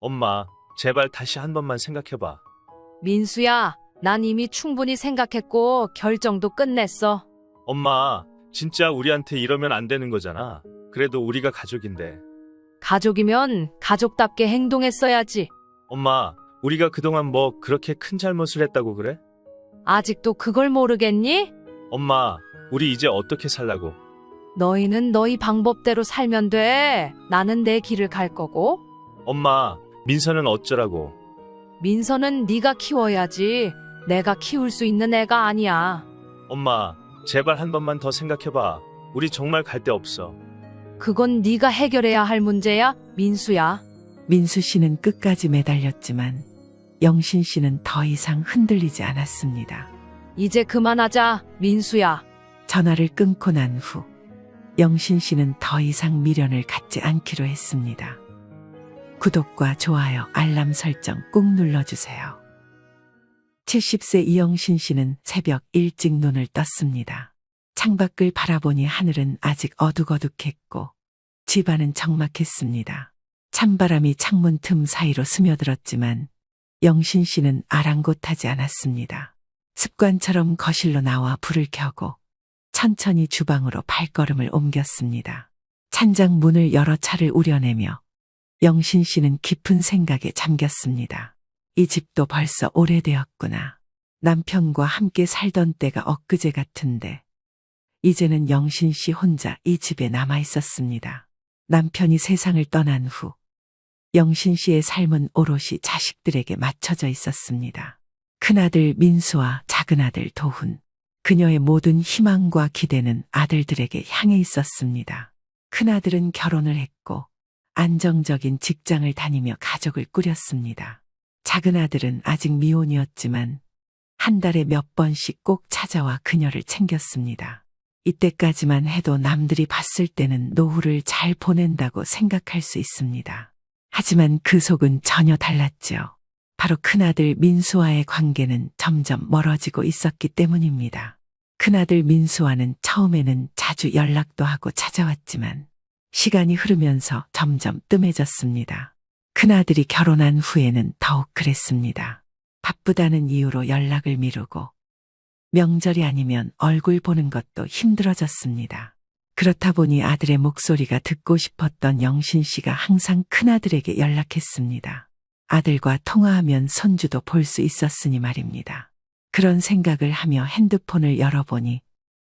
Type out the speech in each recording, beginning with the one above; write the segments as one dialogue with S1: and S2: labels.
S1: 엄마, 제발 다시 한 번만 생각해봐.
S2: 민수야, 난 이미 충분히 생각했고 결정도 끝냈어.
S1: 엄마, 진짜 우리한테 이러면 안 되는 거잖아. 그래도 우리가 가족인데.
S2: 가족이면 가족답게 행동했어야지.
S1: 엄마, 우리가 그동안 뭐 그렇게 큰 잘못을 했다고 그래?
S2: 아직도 그걸 모르겠니?
S1: 엄마, 우리 이제 어떻게 살라고?
S2: 너희는 너희 방법대로 살면 돼. 나는 내 길을 갈 거고.
S1: 엄마, 민서는 어쩌라고?
S2: 민서는 네가 키워야지. 내가 키울 수 있는 애가 아니야.
S1: 엄마, 제발 한 번만 더 생각해봐. 우리 정말 갈 데 없어.
S2: 그건 네가 해결해야 할 문제야, 민수야.
S3: 민수 씨는 끝까지 매달렸지만 영신 씨는 더 이상 흔들리지 않았습니다.
S2: 이제 그만하자, 민수야.
S3: 전화를 끊고 난 후 영신 씨는 더 이상 미련을 갖지 않기로 했습니다. 구독과 좋아요, 알람 설정 꾹 눌러주세요. 70세 이영신 씨는 새벽 일찍 눈을 떴습니다. 창밖을 바라보니 하늘은 아직 어둑어둑했고 집안은 적막했습니다. 찬바람이 창문 틈 사이로 스며들었지만 영신 씨는 아랑곳하지 않았습니다. 습관처럼 거실로 나와 불을 켜고 천천히 주방으로 발걸음을 옮겼습니다. 찬장 문을 열어 차를 우려내며 영신 씨는 깊은 생각에 잠겼습니다. 이 집도 벌써 오래되었구나. 남편과 함께 살던 때가 엊그제 같은데 이제는 영신 씨 혼자 이 집에 남아 있었습니다. 남편이 세상을 떠난 후 영신 씨의 삶은 오롯이 자식들에게 맞춰져 있었습니다. 큰아들 민수와 작은아들 도훈, 그녀의 모든 희망과 기대는 아들들에게 향해 있었습니다. 큰아들은 결혼을 했고 안정적인 직장을 다니며 가족을 꾸렸습니다. 작은아들은 아직 미혼이었지만 한 달에 몇 번씩 꼭 찾아와 그녀를 챙겼습니다. 이때까지만 해도 남들이 봤을 때는 노후를 잘 보낸다고 생각할 수 있습니다. 하지만 그 속은 전혀 달랐죠. 바로 큰아들 민수와의 관계는 점점 멀어지고 있었기 때문입니다. 큰아들 민수와는 처음에는 자주 연락도 하고 찾아왔지만 시간이 흐르면서 점점 뜸해졌습니다. 큰아들이 결혼한 후에는 더욱 그랬습니다. 바쁘다는 이유로 연락을 미루고 명절이 아니면 얼굴 보는 것도 힘들어졌습니다. 그렇다 보니 아들의 목소리가 듣고 싶었던 영신 씨가 항상 큰아들에게 연락했습니다. 아들과 통화하면 손주도 볼 수 있었으니 말입니다. 그런 생각을 하며 핸드폰을 열어보니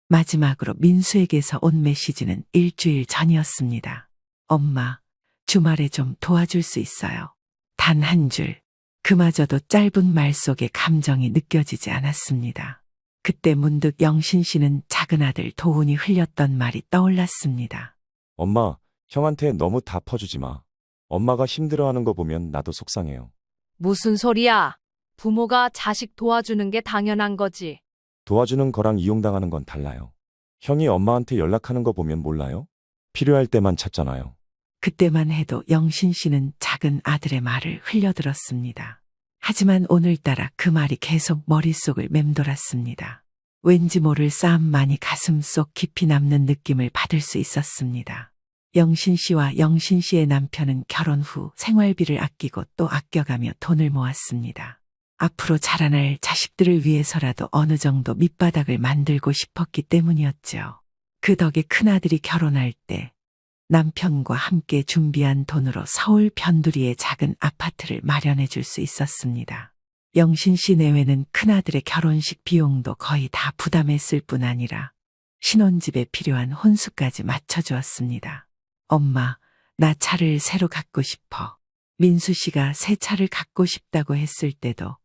S3: 마지막으로 민수에게서 온 메시지는 일주일 전이었습니다. 엄마, 주말에 좀 도와줄 수 있어요. 단 한 줄. 그마저도 짧은 말 속에 감정이 느껴지지 않았습니다. 그때 문득 영신 씨는 작은아들 도훈이 흘렸던 말이 떠올랐습니다.
S4: 엄마, 형한테 너무 다 퍼주지 마. 엄마가 힘들어하는 거 보면 나도 속상해요.
S2: 무슨 소리야? 부모가 자식 도와주는 게 당연한 거지.
S4: 도와주는 거랑 이용당하는 건 달라요. 형이 엄마한테 연락하는 거 보면 몰라요? 필요할 때만 찾잖아요.
S3: 그때만 해도 영신 씨는 작은 아들의 말을 흘려들었습니다. 하지만 오늘따라 그 말이 계속 머릿속을 맴돌았습니다. 왠지 모를 싸움만이 가슴 속 깊이 남는 느낌을 받을 수 있었습니다. 영신 씨와 영신 씨의 남편은 결혼 후 생활비를 아끼고 또 아껴가며 돈을 모았습니다. 앞으로 자라날 자식들을 위해서라도 어느 정도 밑바닥을 만들고 싶었기 때문이었죠. 그 덕에 큰아들이 결혼할 때 남편과 함께 준비한 돈으로 서울 변두리의 작은 아파트를 마련해 줄 수 있었습니다. 영신 씨 내외는 큰아들의 결혼식 비용도 거의 다 부담했을 뿐 아니라 신혼집에 필요한 혼수까지 맞춰주었습니다. 엄마, 나 차를 새로 갖고 싶어. 민수 씨가 새 차를 갖고 싶다고 했을 때도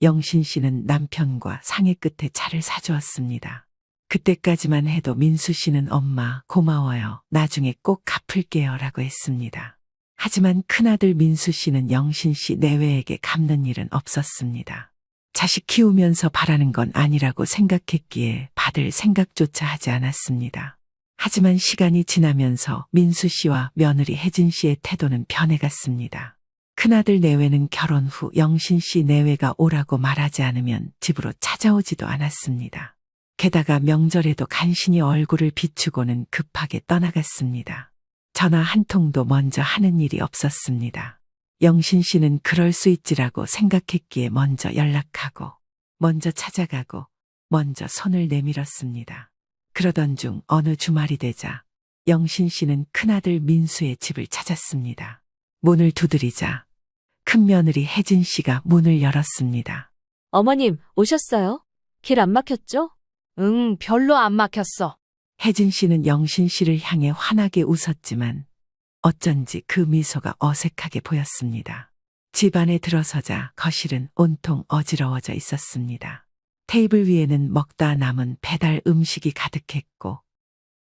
S3: 영신 씨는 남편과 상의 끝에 차를 사주었습니다. 그때까지만 해도 민수 씨는 엄마 고마워요. 나중에 꼭 갚을게요 라고 했습니다. 하지만 큰아들 민수 씨는 영신 씨 내외에게 갚는 일은 없었습니다. 자식 키우면서 바라는 건 아니라고 생각했기에 받을 생각조차 하지 않았습니다. 하지만 시간이 지나면서 민수 씨와 며느리 혜진 씨의 태도는 변해갔습니다. 큰아들 내외는 결혼 후 영신 씨 내외가 오라고 말하지 않으면 집으로 찾아오지도 않았습니다. 게다가 명절에도 간신히 얼굴을 비추고는 급하게 떠나갔습니다. 전화 한 통도 먼저 하는 일이 없었습니다. 영신 씨는 그럴 수 있지라고 생각했기에 먼저 연락하고, 먼저 찾아가고, 먼저 손을 내밀었습니다. 그러던 중 어느 주말이 되자 영신 씨는 큰아들 민수의 집을 찾았습니다. 문을 두드리자 큰 며느리 혜진 씨가 문을 열었습니다.
S5: 어머님, 오셨어요? 길 안 막혔죠?
S2: 응, 별로 안 막혔어.
S3: 혜진 씨는 영신 씨를 향해 환하게 웃었지만 어쩐지 그 미소가 어색하게 보였습니다. 집 안에 들어서자 거실은 온통 어지러워져 있었습니다. 테이블 위에는 먹다 남은 배달 음식이 가득했고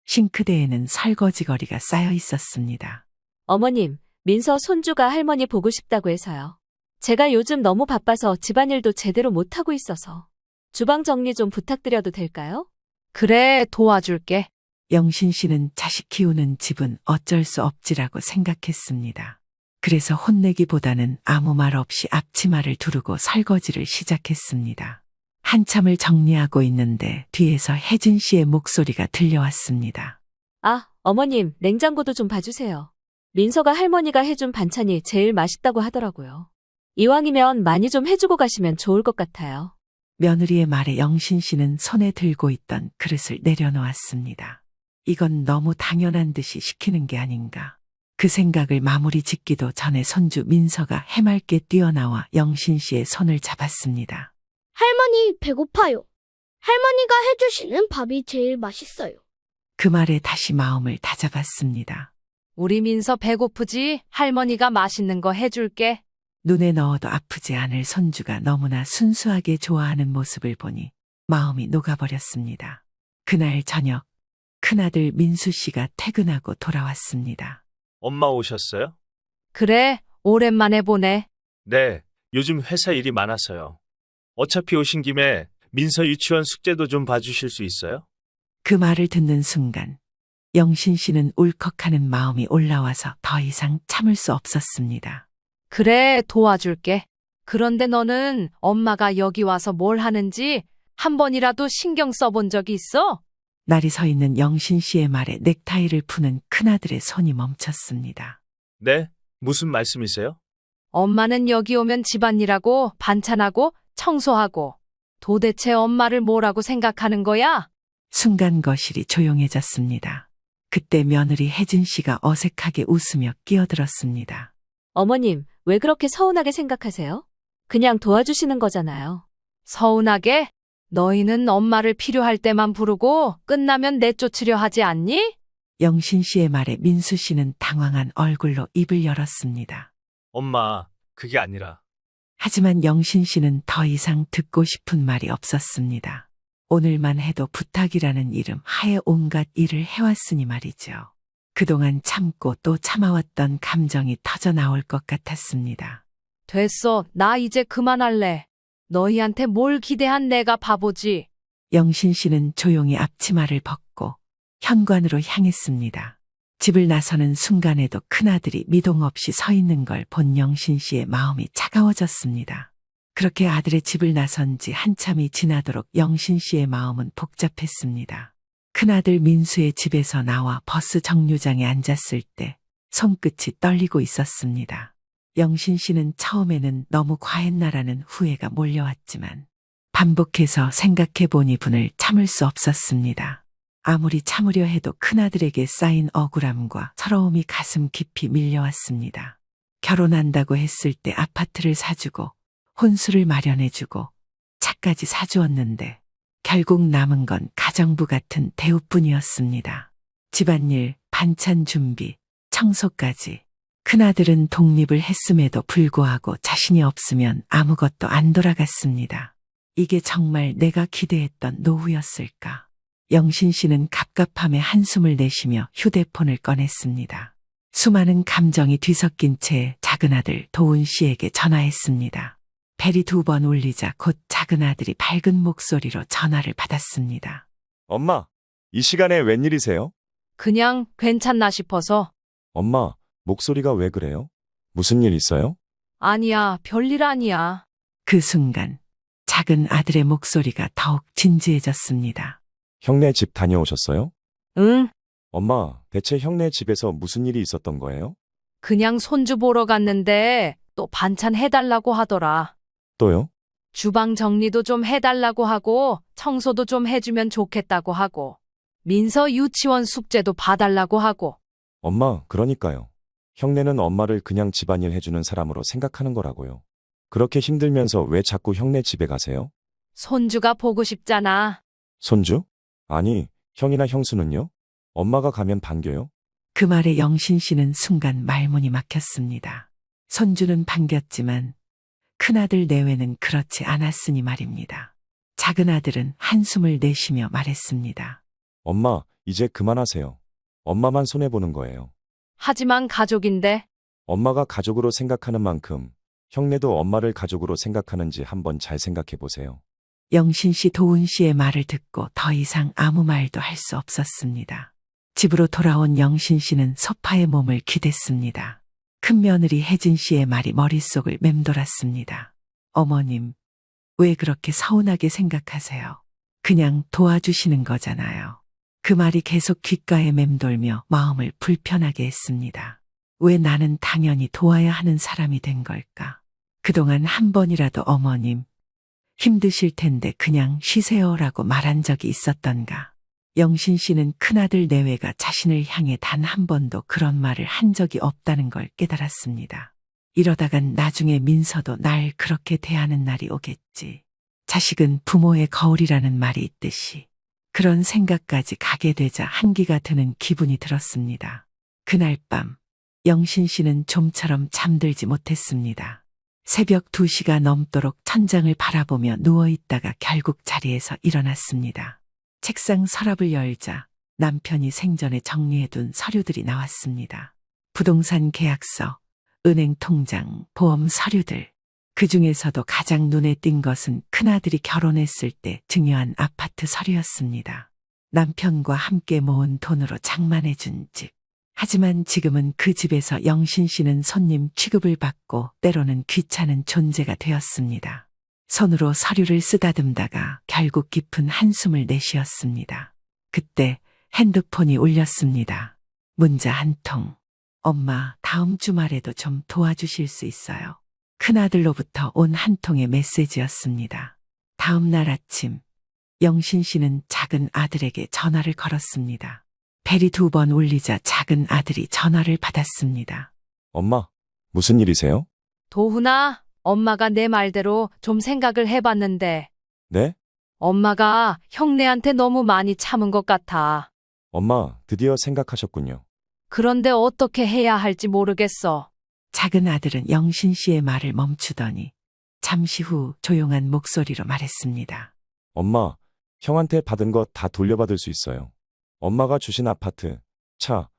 S3: 싱크대에는 설거지거리가 쌓여 있었습니다.
S5: 어머님, 민서 손주가 할머니 보고 싶다고 해서요. 제가 요즘 너무 바빠서 집안일도 제대로 못하고 있어서 주방 정리 좀 부탁드려도 될까요?
S2: 그래, 도와줄게.
S3: 영신 씨는 자식 키우는 집은 어쩔 수 없지라고 생각했습니다. 그래서 혼내기보다는 아무 말 없이 앞치마를 두르고 설거지를 시작했습니다. 한참을 정리하고 있는데 뒤에서 혜진 씨의 목소리가 들려왔습니다.
S5: 아, 어머님, 냉장고도 좀 봐주세요. 민서가 할머니가 해준 반찬이 제일 맛있다고 하더라고요. 이왕이면 많이 좀 해주고 가시면 좋을 것 같아요.
S3: 며느리의 말에 영신 씨는 손에 들고 있던 그릇을 내려놓았습니다. 이건 너무 당연한 듯이 시키는 게 아닌가. 그 생각을 마무리 짓기도 전에 손주 민서가 해맑게 뛰어나와 영신 씨의 손을 잡았습니다.
S6: 할머니 배고파요. 할머니가 해주시는 밥이 제일 맛있어요.
S3: 그 말에 다시 마음을 다잡았습니다.
S2: 우리 민서 배고프지? 할머니가 맛있는 거 해줄게.
S3: 눈에 넣어도 아프지 않을 손주가 너무나 순수하게 좋아하는 모습을 보니 마음이 녹아버렸습니다. 그날 저녁 큰아들 민수 씨가 퇴근하고 돌아왔습니다.
S1: 엄마 오셨어요?
S2: 그래, 오랜만에 보네.
S1: 네, 요즘 회사 일이 많아서요. 어차피 오신 김에 민서 유치원 숙제도 좀 봐주실 수 있어요?
S3: 그 말을 듣는 순간 영신 씨는 울컥하는 마음이 올라와서 더 이상 참을 수 없었습니다.
S2: 그래, 도와줄게. 그런데 너는 엄마가 여기 와서 뭘 하는지 한 번이라도 신경 써본 적이 있어?
S3: 날이 서 있는 영신 씨의 말에 넥타이를 푸는 큰아들의 손이 멈췄습니다.
S1: 네, 무슨 말씀이세요?
S2: 엄마는 여기 오면 집안일하고 반찬하고 청소하고 도대체 엄마를 뭐라고 생각하는 거야?
S3: 순간 거실이 조용해졌습니다. 그때 며느리 혜진 씨가 어색하게 웃으며 끼어들었습니다.
S5: 어머님, 왜 그렇게 서운하게 생각하세요? 그냥 도와주시는 거잖아요.
S2: 서운하게? 너희는 엄마를 필요할 때만 부르고 끝나면 내쫓으려 하지 않니?
S3: 영신 씨의 말에 민수 씨는 당황한 얼굴로 입을 열었습니다.
S1: 엄마, 그게 아니라.
S3: 하지만 영신 씨는 더 이상 듣고 싶은 말이 없었습니다. 오늘만 해도 부탁이라는 이름 하에 온갖 일을 해왔으니 말이죠. 그동안 참고 또 참아왔던 감정이 터져 나올 것 같았습니다.
S2: 됐어, 나 이제 그만할래. 너희한테 뭘 기대한 내가 바보지.
S3: 영신 씨는 조용히 앞치마를 벗고 현관으로 향했습니다. 집을 나서는 순간에도 큰아들이 미동 없이 서 있는 걸 본 영신 씨의 마음이 차가워졌습니다. 그렇게 아들의 집을 나선 지 한참이 지나도록 영신 씨의 마음은 복잡했습니다. 큰아들 민수의 집에서 나와 버스 정류장에 앉았을 때 손끝이 떨리고 있었습니다. 영신 씨는 처음에는 너무 과했나라는 후회가 몰려왔지만 반복해서 생각해보니 분을 참을 수 없었습니다. 아무리 참으려 해도 큰아들에게 쌓인 억울함과 서러움이 가슴 깊이 밀려왔습니다. 결혼한다고 했을 때 아파트를 사주고 혼수를 마련해주고 차까지 사주었는데 결국 남은 건 가정부 같은 대우뿐이었습니다. 집안일, 반찬 준비, 청소까지. 큰아들은 독립을 했음에도 불구하고 자신이 없으면 아무것도 안 돌아갔습니다. 이게 정말 내가 기대했던 노후였을까? 영신 씨는 갑갑함에 한숨을 내쉬며 휴대폰을 꺼냈습니다. 수많은 감정이 뒤섞인 채 작은아들 도훈 씨에게 전화했습니다. 벨이 2번 울리자 곧 작은아들이 밝은 목소리로 전화를 받았습니다.
S4: 엄마, 이 시간에 웬일이세요?
S2: 그냥 괜찮나 싶어서.
S4: 엄마, 목소리가 왜 그래요? 무슨 일 있어요?
S2: 아니야, 별일 아니야.
S3: 그 순간 작은 아들의 목소리가 더욱 진지해졌습니다.
S4: 형네 집 다녀오셨어요?
S2: 응,
S4: 엄마, 대체 형네 집에서 무슨 일이 있었던 거예요?
S2: 그냥 손주 보러 갔는데 또 반찬 해달라고 하더라.
S4: 또요?
S2: 주방 정리도 좀 해달라고 하고 청소도 좀 해주면 좋겠다고 하고 민서 유치원 숙제도 봐달라고 하고.
S4: 엄마, 그러니까요. 형네는 엄마를 그냥 집안일 해주는 사람으로 생각하는 거라고요. 그렇게 힘들면서 왜 자꾸 형네 집에 가세요?
S2: 손주가 보고 싶잖아.
S4: 손주? 아니, 형이나 형수는요? 엄마가 가면 반겨요?
S3: 그 말에 영신 씨는 순간 말문이 막혔습니다. 손주는 반겼지만 큰아들 내외는 그렇지 않았으니 말입니다. 작은아들은 한숨을 내쉬며 말했습니다.
S4: 엄마, 이제 그만하세요. 엄마만 손해보는 거예요.
S2: 하지만 가족인데.
S4: 엄마가 가족으로 생각하는 만큼 형네도 엄마를 가족으로 생각하는지 한번 잘 생각해 보세요.
S3: 영신 씨, 도훈 씨의 말을 듣고 더 이상 아무 말도 할 수 없었습니다. 집으로 돌아온 영신 씨는 소파에 몸을 기댔습니다. 큰며느리 혜진 씨의 말이 머릿속을 맴돌았습니다. 어머님, 왜 그렇게 서운하게 생각하세요? 그냥 도와주시는 거잖아요. 그 말이 계속 귓가에 맴돌며 마음을 불편하게 했습니다. 왜 나는 당연히 도와야 하는 사람이 된 걸까? 그동안 한 번이라도 어머님, 힘드실 텐데 그냥 쉬세요라고 말한 적이 있었던가? 영신 씨는 큰아들 내외가 자신을 향해 단 한 번도 그런 말을 한 적이 없다는 걸 깨달았습니다. 이러다간 나중에 민서도 날 그렇게 대하는 날이 오겠지. 자식은 부모의 거울이라는 말이 있듯이 그런 생각까지 가게 되자 한기가 드는 기분이 들었습니다. 그날 밤 영신 씨는 좀처럼 잠들지 못했습니다. 새벽 2시가 넘도록 천장을 바라보며 누워있다가 결국 자리에서 일어났습니다. 책상 서랍을 열자 남편이 생전에 정리해둔 서류들이 나왔습니다. 부동산 계약서, 은행 통장, 보험 서류들. 그 중에서도 가장 눈에 띈 것은 큰아들이 결혼했을 때 증여한 아파트 서류였습니다. 남편과 함께 모은 돈으로 장만해준 집. 하지만 지금은 그 집에서 영신 씨는 손님 취급을 받고 때로는 귀찮은 존재가 되었습니다. 손으로 서류를 쓰다듬다가 결국 깊은 한숨을 내쉬었습니다. 그때 핸드폰이 울렸습니다. 문자 한 통. 엄마, 다음 주말에도 좀 도와주실 수 있어요? 큰아들로부터 온 한 통의 메시지였습니다. 다음 날 아침, 영신 씨는 작은 아들에게 전화를 걸었습니다. 벨이 2번 울리자 작은 아들이 전화를 받았습니다.
S4: 엄마, 무슨 일이세요?
S2: 도훈아, 엄마가 내 말대로 좀 생각을 해봤는데
S4: 네?
S2: 엄마가 형네한테 너무 많이 참은 것 같아.
S4: 엄마, 드디어 생각하셨군요.
S2: 그런데 어떻게 해야 할지 모르겠어.
S3: 작은 아들은 영신 씨의 말을 멈추더니 잠시 후 조용한 목소리로 말했습니다.
S4: 엄마, 형한테 받은 거 다 돌려받을 수 있어요. 엄마가 주신 아파트, 차,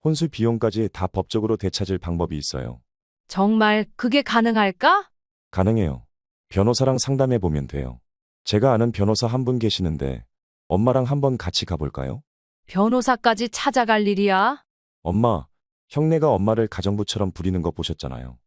S4: 혼수 비용까지 다 법적으로 되찾을 방법이 있어요.
S2: 정말 그게 가능할까?
S4: 가능해요. 변호사랑 상담해 보면 돼요. 제가 아는 변호사 한 분 계시는데 엄마랑 한번 같이 가볼까요?
S2: 변호사까지 찾아갈 일이야?
S4: 엄마, 형네가 엄마를 가정부처럼 부리는 거 보셨잖아요.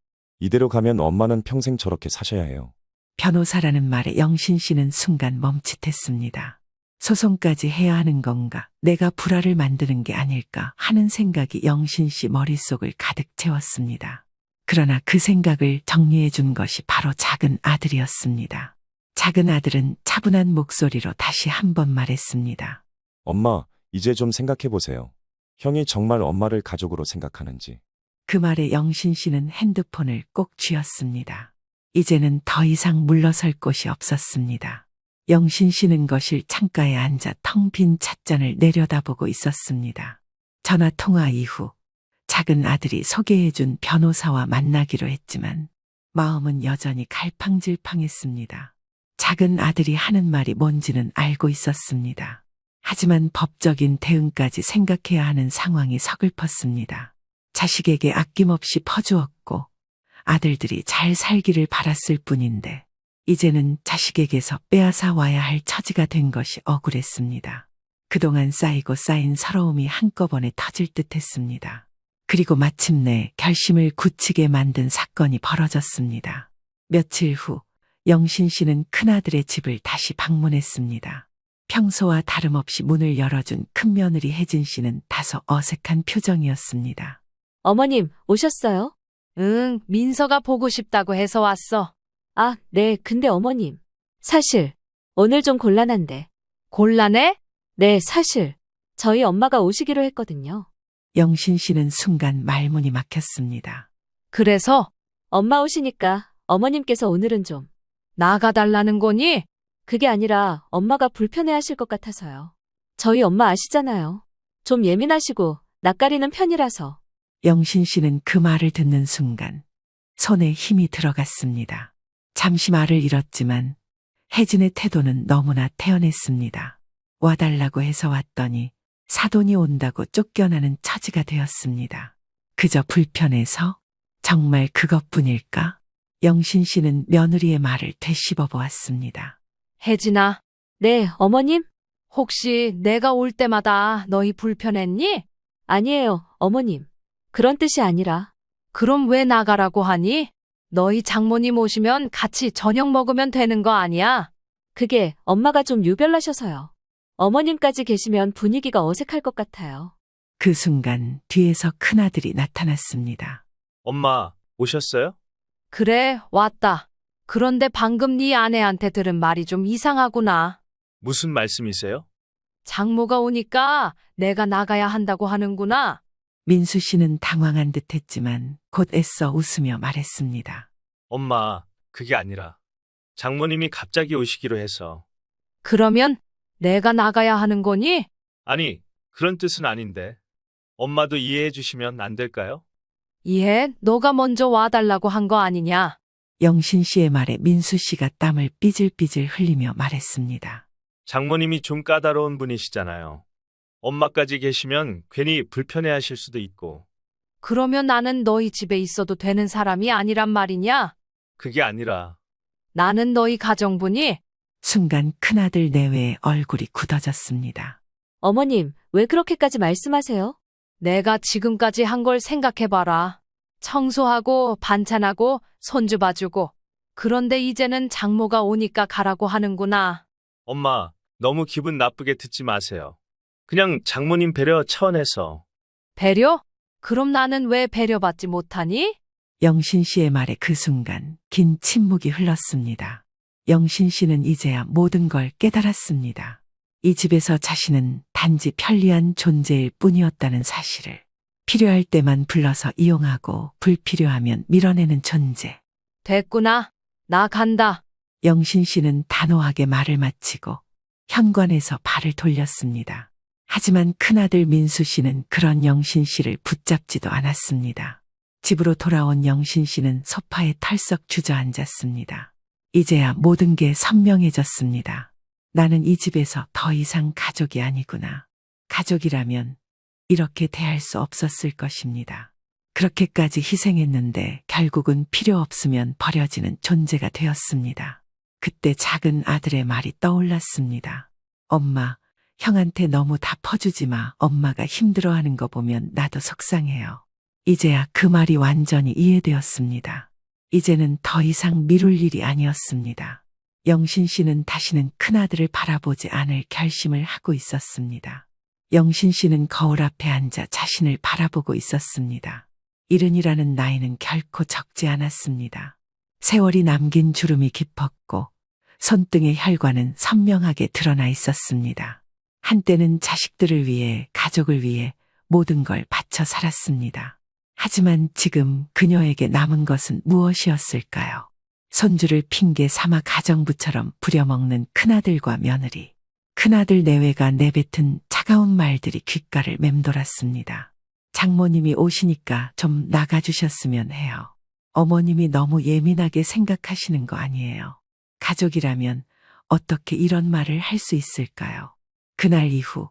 S4: 이대로 가면 엄마는 평생 저렇게 사셔야 해요.
S3: 변호사라는 말에 영신 씨는 순간 멈칫했습니다. 소송까지 해야 하는 건가? 내가 불화를 만드는 게 아닐까 하는 생각이 영신 씨 머릿속을 가득 채웠습니다. 그러나 그 생각을 정리해 준 것이 바로 작은 아들이었습니다. 작은 아들은 차분한 목소리로 다시 한 번 말했습니다.
S4: 엄마, 이제 좀 생각해 보세요. 형이 정말 엄마를 가족으로 생각하는지.
S3: 그 말에 영신 씨는 핸드폰을 꼭 쥐었습니다. 이제는 더 이상 물러설 곳이 없었습니다. 영신 씨는 거실 창가에 앉아 텅 빈 찻잔을 내려다보고 있었습니다. 전화 통화 이후 작은 아들이 소개해준 변호사와 만나기로 했지만 마음은 여전히 갈팡질팡했습니다. 작은 아들이 하는 말이 뭔지는 알고 있었습니다. 하지만 법적인 대응까지 생각해야 하는 상황이 서글펐습니다. 자식에게 아낌없이 퍼주었고 아들들이 잘 살기를 바랐을 뿐인데 이제는 자식에게서 빼앗아 와야 할 처지가 된 것이 억울했습니다. 그동안 쌓이고 쌓인 서러움이 한꺼번에 터질 듯했습니다. 그리고 마침내 결심을 굳히게 만든 사건이 벌어졌습니다. 며칠 후 영신 씨는 큰아들의 집을 다시 방문했습니다. 평소와 다름없이 문을 열어준 큰며느리 혜진 씨는 다소 어색한 표정이었습니다.
S5: 어머님, 오셨어요?
S2: 응, 민서가 보고 싶다고 해서 왔어.
S5: 아, 네, 근데 어머님. 사실, 오늘 좀 곤란한데.
S2: 곤란해?
S5: 네, 사실. 저희 엄마가 오시기로 했거든요.
S3: 영신 씨는 순간 말문이 막혔습니다.
S2: 그래서
S5: 엄마 오시니까 어머님께서 오늘은 좀.
S2: 나가달라는 거니?
S5: 그게 아니라 엄마가 불편해 하실 것 같아서요. 저희 엄마 아시잖아요. 좀 예민하시고 낯가리는 편이라서.
S3: 영신 씨는 그 말을 듣는 순간 손에 힘이 들어갔습니다. 잠시 말을 잃었지만 혜진의 태도는 너무나 태연했습니다. 와달라고 해서 왔더니 사돈이 온다고 쫓겨나는 처지가 되었습니다. 그저 불편해서? 정말 그것뿐일까? 영신 씨는 며느리의 말을 되씹어 보았습니다.
S2: 혜진아,
S5: 네, 어머님?
S2: 혹시 내가 올 때마다 너희 불편했니?
S5: 아니에요, 어머님. 그런 뜻이 아니라.
S2: 그럼 왜 나가라고 하니? 너희 장모님 오시면 같이 저녁 먹으면 되는 거 아니야?
S5: 그게 엄마가 좀 유별나셔서요. 어머님까지 계시면 분위기가 어색할 것 같아요.
S3: 그 순간 뒤에서 큰아들이 나타났습니다.
S1: 엄마, 오셨어요?
S2: 그래, 왔다. 그런데 방금 네 아내한테 들은 말이 좀 이상하구나.
S1: 무슨 말씀이세요?
S2: 장모가 오니까 내가 나가야 한다고 하는구나.
S3: 민수 씨는 당황한 듯 했지만 곧 애써 웃으며 말했습니다.
S1: 엄마, 그게 아니라 장모님이 갑자기 오시기로 해서.
S2: 그러면 내가 나가야 하는 거니?
S1: 아니, 그런 뜻은 아닌데. 엄마도 이해해 주시면 안 될까요?
S2: 이해, 너가 먼저 와달라고 한 거 아니냐?
S3: 영신 씨의 말에 민수 씨가 땀을 삐질삐질 흘리며 말했습니다.
S1: 장모님이 좀 까다로운 분이시잖아요. 엄마까지 계시면 괜히 불편해 하실 수도 있고.
S2: 그러면 나는 너희 집에 있어도 되는 사람이 아니란 말이냐?
S1: 그게 아니라
S2: 나는 너희 가정부니?
S3: 순간 큰아들 내외의 얼굴이 굳어졌습니다.
S5: 어머님, 왜 그렇게까지 말씀하세요?
S2: 내가 지금까지 한 걸 생각해봐라. 청소하고 반찬하고 손주 봐주고. 그런데 이제는 장모가 오니까 가라고 하는구나.
S1: 엄마, 너무 기분 나쁘게 듣지 마세요. 그냥 장모님 배려 차원에서.
S2: 배려? 그럼 나는 왜 배려받지 못하니?
S3: 영신 씨의 말에 그 순간 긴 침묵이 흘렀습니다. 영신 씨는 이제야 모든 걸 깨달았습니다. 이 집에서 자신은 단지 편리한 존재일 뿐이었다는 사실을. 필요할 때만 불러서 이용하고 불필요하면 밀어내는 존재.
S2: 됐구나. 나 간다.
S3: 영신 씨는 단호하게 말을 마치고 현관에서 발을 돌렸습니다. 하지만 큰아들 민수 씨는 그런 영신 씨를 붙잡지도 않았습니다. 집으로 돌아온 영신 씨는 소파에 털썩 주저앉았습니다. 이제야 모든 게 선명해졌습니다. 나는 이 집에서 더 이상 가족이 아니구나. 가족이라면 이렇게 대할 수 없었을 것입니다. 그렇게까지 희생했는데 결국은 필요 없으면 버려지는 존재가 되었습니다. 그때 작은 아들의 말이 떠올랐습니다. 엄마, 형한테 너무 다 퍼주지 마. 엄마가 힘들어하는 거 보면 나도 속상해요. 이제야 그 말이 완전히 이해되었습니다. 이제는 더 이상 미룰 일이 아니었습니다. 영신 씨는 다시는 큰아들을 바라보지 않을 결심을 하고 있었습니다. 영신 씨는 거울 앞에 앉아 자신을 바라보고 있었습니다. 70이라는 나이는 결코 적지 않았습니다. 세월이 남긴 주름이 깊었고 손등의 혈관은 선명하게 드러나 있었습니다. 한때는 자식들을 위해, 가족을 위해 모든 걸 바쳐 살았습니다. 하지만 지금 그녀에게 남은 것은 무엇이었을까요? 손주를 핑계 삼아 가정부처럼 부려먹는 큰아들과 며느리. 큰아들 내외가 내뱉은 차가운 말들이 귓가를 맴돌았습니다. 장모님이 오시니까 좀 나가주셨으면 해요. 어머님이 너무 예민하게 생각하시는 거 아니에요. 가족이라면 어떻게 이런 말을 할 수 있을까요? 그날 이후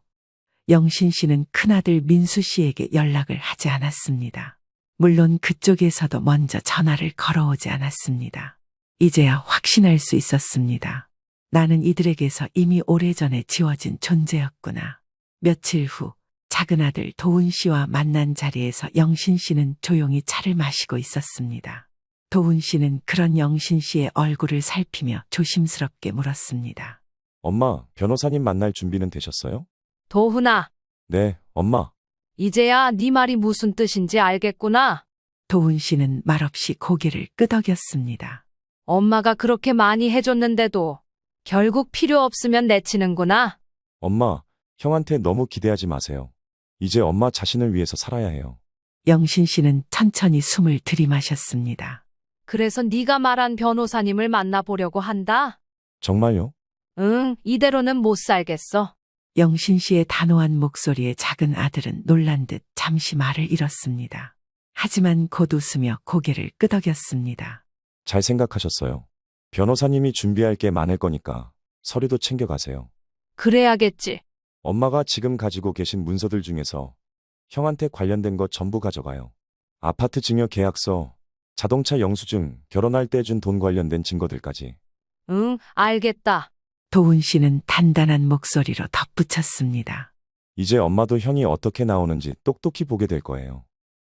S3: 영신 씨는 큰아들 민수 씨에게 연락을 하지 않았습니다. 물론 그쪽에서도 먼저 전화를 걸어오지 않았습니다. 이제야 확신할 수 있었습니다. 나는 이들에게서 이미 오래전에 지워진 존재였구나. 며칠 후 작은 아들 도훈 씨와 만난 자리에서 영신 씨는 조용히 차를 마시고 있었습니다. 도훈 씨는 그런 영신 씨의 얼굴을 살피며 조심스럽게 물었습니다.
S4: 엄마, 변호사님 만날 준비는 되셨어요?
S2: 도훈아,
S4: 네, 엄마.
S2: 이제야 네 말이 무슨 뜻인지 알겠구나.
S3: 도훈 씨는 말없이 고개를 끄덕였습니다.
S2: 엄마가 그렇게 많이 해줬는데도 결국 필요 없으면 내치는구나.
S4: 엄마, 형한테 너무 기대하지 마세요. 이제 엄마 자신을 위해서 살아야 해요.
S3: 영신 씨는 천천히 숨을 들이마셨습니다.
S2: 그래서 네가 말한 변호사님을 만나보려고 한다?
S4: 정말요?
S2: 응, 이대로는 못 살겠어.
S3: 영신 씨의 단호한 목소리에 작은 아들은 놀란 듯 잠시 말을 잃었습니다. 하지만 곧 웃으며 고개를 끄덕였습니다.
S4: 잘 생각하셨어요. 변호사님이 준비할 게 많을 거니까 서류도 챙겨가세요.
S2: 그래야겠지.
S4: 엄마가 지금 가지고 계신 문서들 중에서 형한테 관련된 거 전부 가져가요. 아파트 증여 계약서, 자동차 영수증, 결혼할 때 준 돈 관련된 증거들까지.
S2: 응, 알겠다.
S3: 도훈 씨는 단단한 목소리로 덧붙였습니다.
S4: 이제 엄마도 형이 어떻게 나오는지 똑똑히 보게 될 거예요.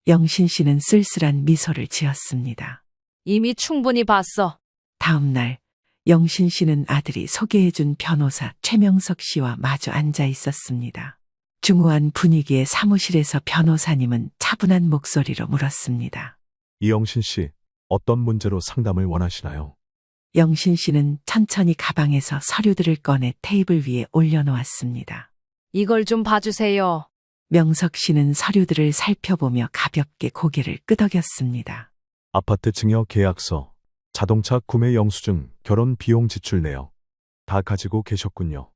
S3: 영신 씨는 쓸쓸한 미소를 지었습니다.
S2: 이미 충분히 봤어.
S3: 다음 날 영신 씨는 아들이 소개해준 변호사 최명석 씨와 마주 앉아 있었습니다. 중후한 분위기의 사무실에서 변호사님은 차분한 목소리로 물었습니다.
S7: 이영신 씨, 어떤 문제로 상담을 원하시나요?
S3: 영신 씨는 천천히 가방에서 서류들을 꺼내 테이블 위에 올려놓았습니다.
S2: 이걸 좀 봐주세요.
S3: 명석 씨는 서류들을 살펴보며 가볍게 고개를 끄덕였습니다.
S7: 아파트 증여 계약서, 자동차 구매 영수증, 결혼 비용 지출 내역. 다 가지고 계셨군요.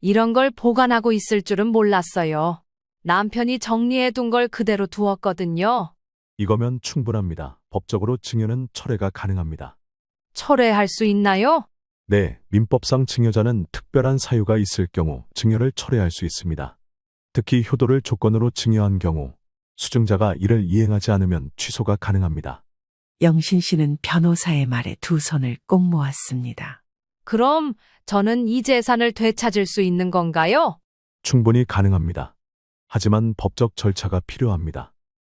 S2: 이런 걸 보관하고 있을 줄은 몰랐어요. 남편이 정리해둔 걸 그대로 두었거든요.
S7: 이거면 충분합니다. 법적으로 증여는 철회가 가능합니다.
S2: 철회할 수 있나요?
S7: 네, 민법상 증여자는 특별한 사유가 있을 경우 증여를 철회할 수 있습니다. 특히 효도를 조건으로 증여한 경우 수증자가 이를 이행하지 않으면 취소가 가능합니다.
S3: 영신 씨는 변호사의 말에 두 손을 꼭 모았습니다.
S2: 그럼 저는 이 재산을 되찾을 수 있는 건가요?
S7: 충분히 가능합니다. 하지만 법적 절차가 필요합니다.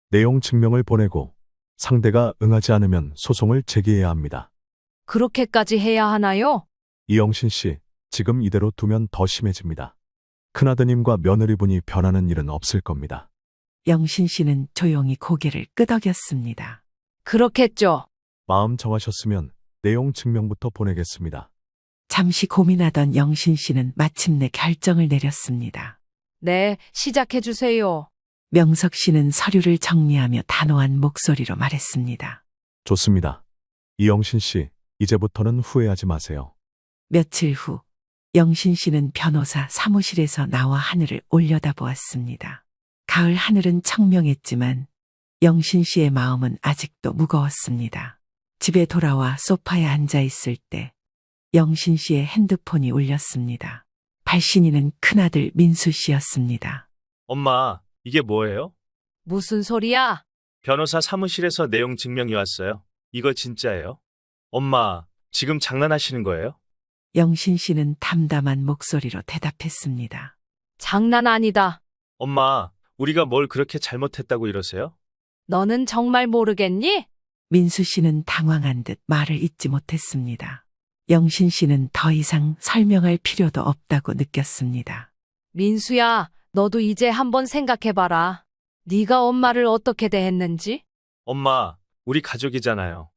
S7: 내용 증명을 보내고 상대가 응하지 않으면 소송을 제기해야 합니다.
S2: 그렇게까지 해야 하나요?
S7: 이영신 씨, 지금 이대로 두면 더 심해집니다. 큰아드님과 며느리분이 변하는 일은 없을 겁니다.
S3: 영신 씨는 조용히 고개를 끄덕였습니다.
S2: 그렇겠죠.
S7: 마음 정하셨으면 내용 증명부터 보내겠습니다.
S3: 잠시 고민하던 영신 씨는 마침내 결정을 내렸습니다.
S2: 네, 시작해주세요.
S3: 명석 씨는 서류를 정리하며 단호한 목소리로 말했습니다.
S7: 좋습니다. 이영신 씨, 이제부터는 후회하지 마세요.
S3: 며칠 후 영신 씨는 변호사 사무실에서 나와 하늘을 올려다보았습니다. 가을 하늘은 청명했지만 영신 씨의 마음은 아직도 무거웠습니다. 집에 돌아와 소파에 앉아 있을 때 영신 씨의 핸드폰이 울렸습니다. 발신인은 큰아들 민수 씨였습니다.
S1: 엄마, 이게 뭐예요?
S2: 무슨 소리야?
S1: 변호사 사무실에서 내용 증명이 왔어요. 이거 진짜예요? 엄마, 지금 장난하시는 거예요?
S3: 영신 씨는 담담한 목소리로 대답했습니다.
S2: 장난 아니다.
S1: 엄마, 우리가 뭘 그렇게 잘못했다고 이러세요?
S2: 너는 정말 모르겠니?
S3: 민수 씨는 당황한 듯 말을 잇지 못했습니다. 영신 씨는 더 이상 설명할 필요도 없다고 느꼈습니다.
S2: 민수야, 너도 이제 한번 생각해봐라. 네가 엄마를 어떻게 대했는지?
S1: 엄마, 우리 가족이잖아요.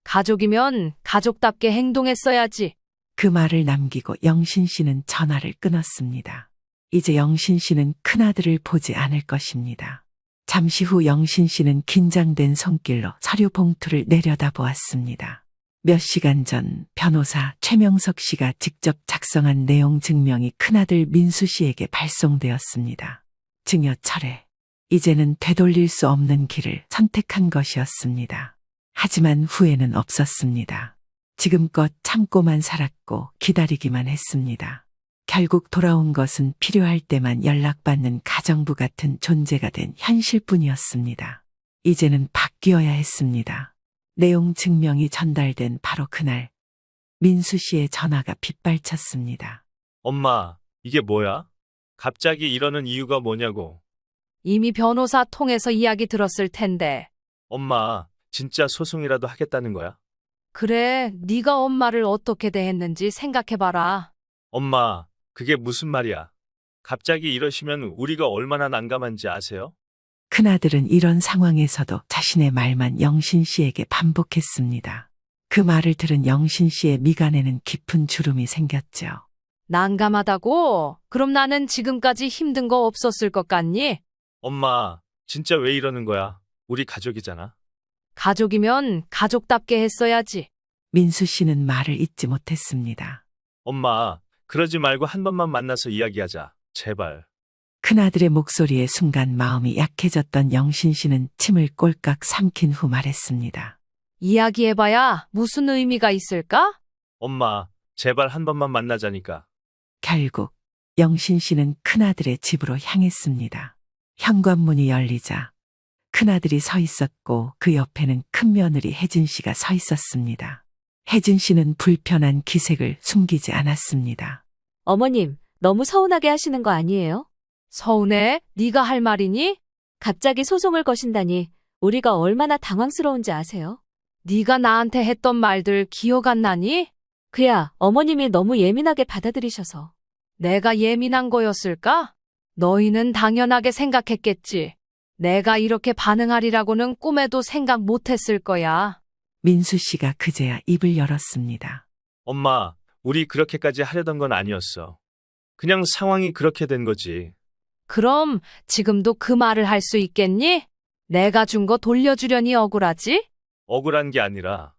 S2: 가족이면 가족답게 행동했어야지.
S3: 그 말을 남기고 영신 씨는 전화를 끊었습니다. 이제 영신 씨는 큰아들을 보지 않을 것입니다. 잠시 후 영신 씨는 긴장된 손길로 서류 봉투를 내려다보았습니다. 몇 시간 전 변호사 최명석 씨가 직접 작성한 내용 증명이 큰아들 민수 씨에게 발송되었습니다. 증여 철회. 이제는 되돌릴 수 없는 길을 선택한 것이었습니다. 하지만 후회는 없었습니다. 지금껏 참고만 살았고 기다리기만 했습니다. 결국 돌아온 것은 필요할 때만 연락받는 가정부 같은 존재가 된 현실뿐이었습니다. 이제는 바뀌어야 했습니다. 내용 증명이 전달된 바로 그날, 민수 씨의 전화가 빗발쳤습니다.
S1: 엄마, 이게 뭐야? 갑자기 이러는 이유가 뭐냐고.
S2: 이미 변호사 통해서 이야기 들었을 텐데.
S1: 엄마, 진짜 소송이라도 하겠다는 거야?
S2: 그래, 네가 엄마를 어떻게 대했는지 생각해봐라.
S1: 엄마, 그게 무슨 말이야? 갑자기 이러시면 우리가 얼마나 난감한지 아세요?
S3: 큰아들은 이런 상황에서도 자신의 말만 영신 씨에게 반복했습니다. 그 말을 들은 영신 씨의 미간에는 깊은 주름이 생겼죠.
S2: 난감하다고? 그럼 나는 지금까지 힘든 거 없었을 것 같니?
S1: 엄마, 진짜 왜 이러는 거야? 우리 가족이잖아.
S2: 가족이면 가족답게 했어야지.
S3: 민수 씨는 말을 잇지 못했습니다.
S1: 엄마, 그러지 말고 한 번만 만나서 이야기하자. 제발.
S3: 큰아들의 목소리에 순간 마음이 약해졌던 영신 씨는 침을 꼴깍 삼킨 후 말했습니다.
S2: 이야기해봐야 무슨 의미가 있을까?
S1: 엄마, 제발 한 번만 만나자니까.
S3: 결국 영신 씨는 큰아들의 집으로 향했습니다. 현관문이 열리자 큰아들이 서 있었고 그 옆에는 큰며느리 혜진 씨가 서 있었습니다. 혜진 씨는 불편한 기색을 숨기지 않았습니다.
S5: 어머님, 너무 서운하게 하시는 거 아니에요?
S2: 서운해? 네가 할 말이니?
S5: 갑자기 소송을 거신다니 우리가 얼마나 당황스러운지 아세요?
S2: 네가 나한테 했던 말들 기억 안 나니?
S5: 그야 어머님이 너무 예민하게 받아들이셔서.
S2: 내가 예민한 거였을까? 너희는 당연하게 생각했겠지. 내가 이렇게 반응하리라고는 꿈에도 생각 못했을 거야.
S3: 민수 씨가 그제야 입을 열었습니다.
S1: 엄마, 우리 그렇게까지 하려던 건 아니었어. 그냥 상황이 그렇게 된 거지.
S2: 그럼 지금도 그 말을 할 수 있겠니? 내가 준 거 돌려주려니 억울하지?
S1: 억울한 게 아니라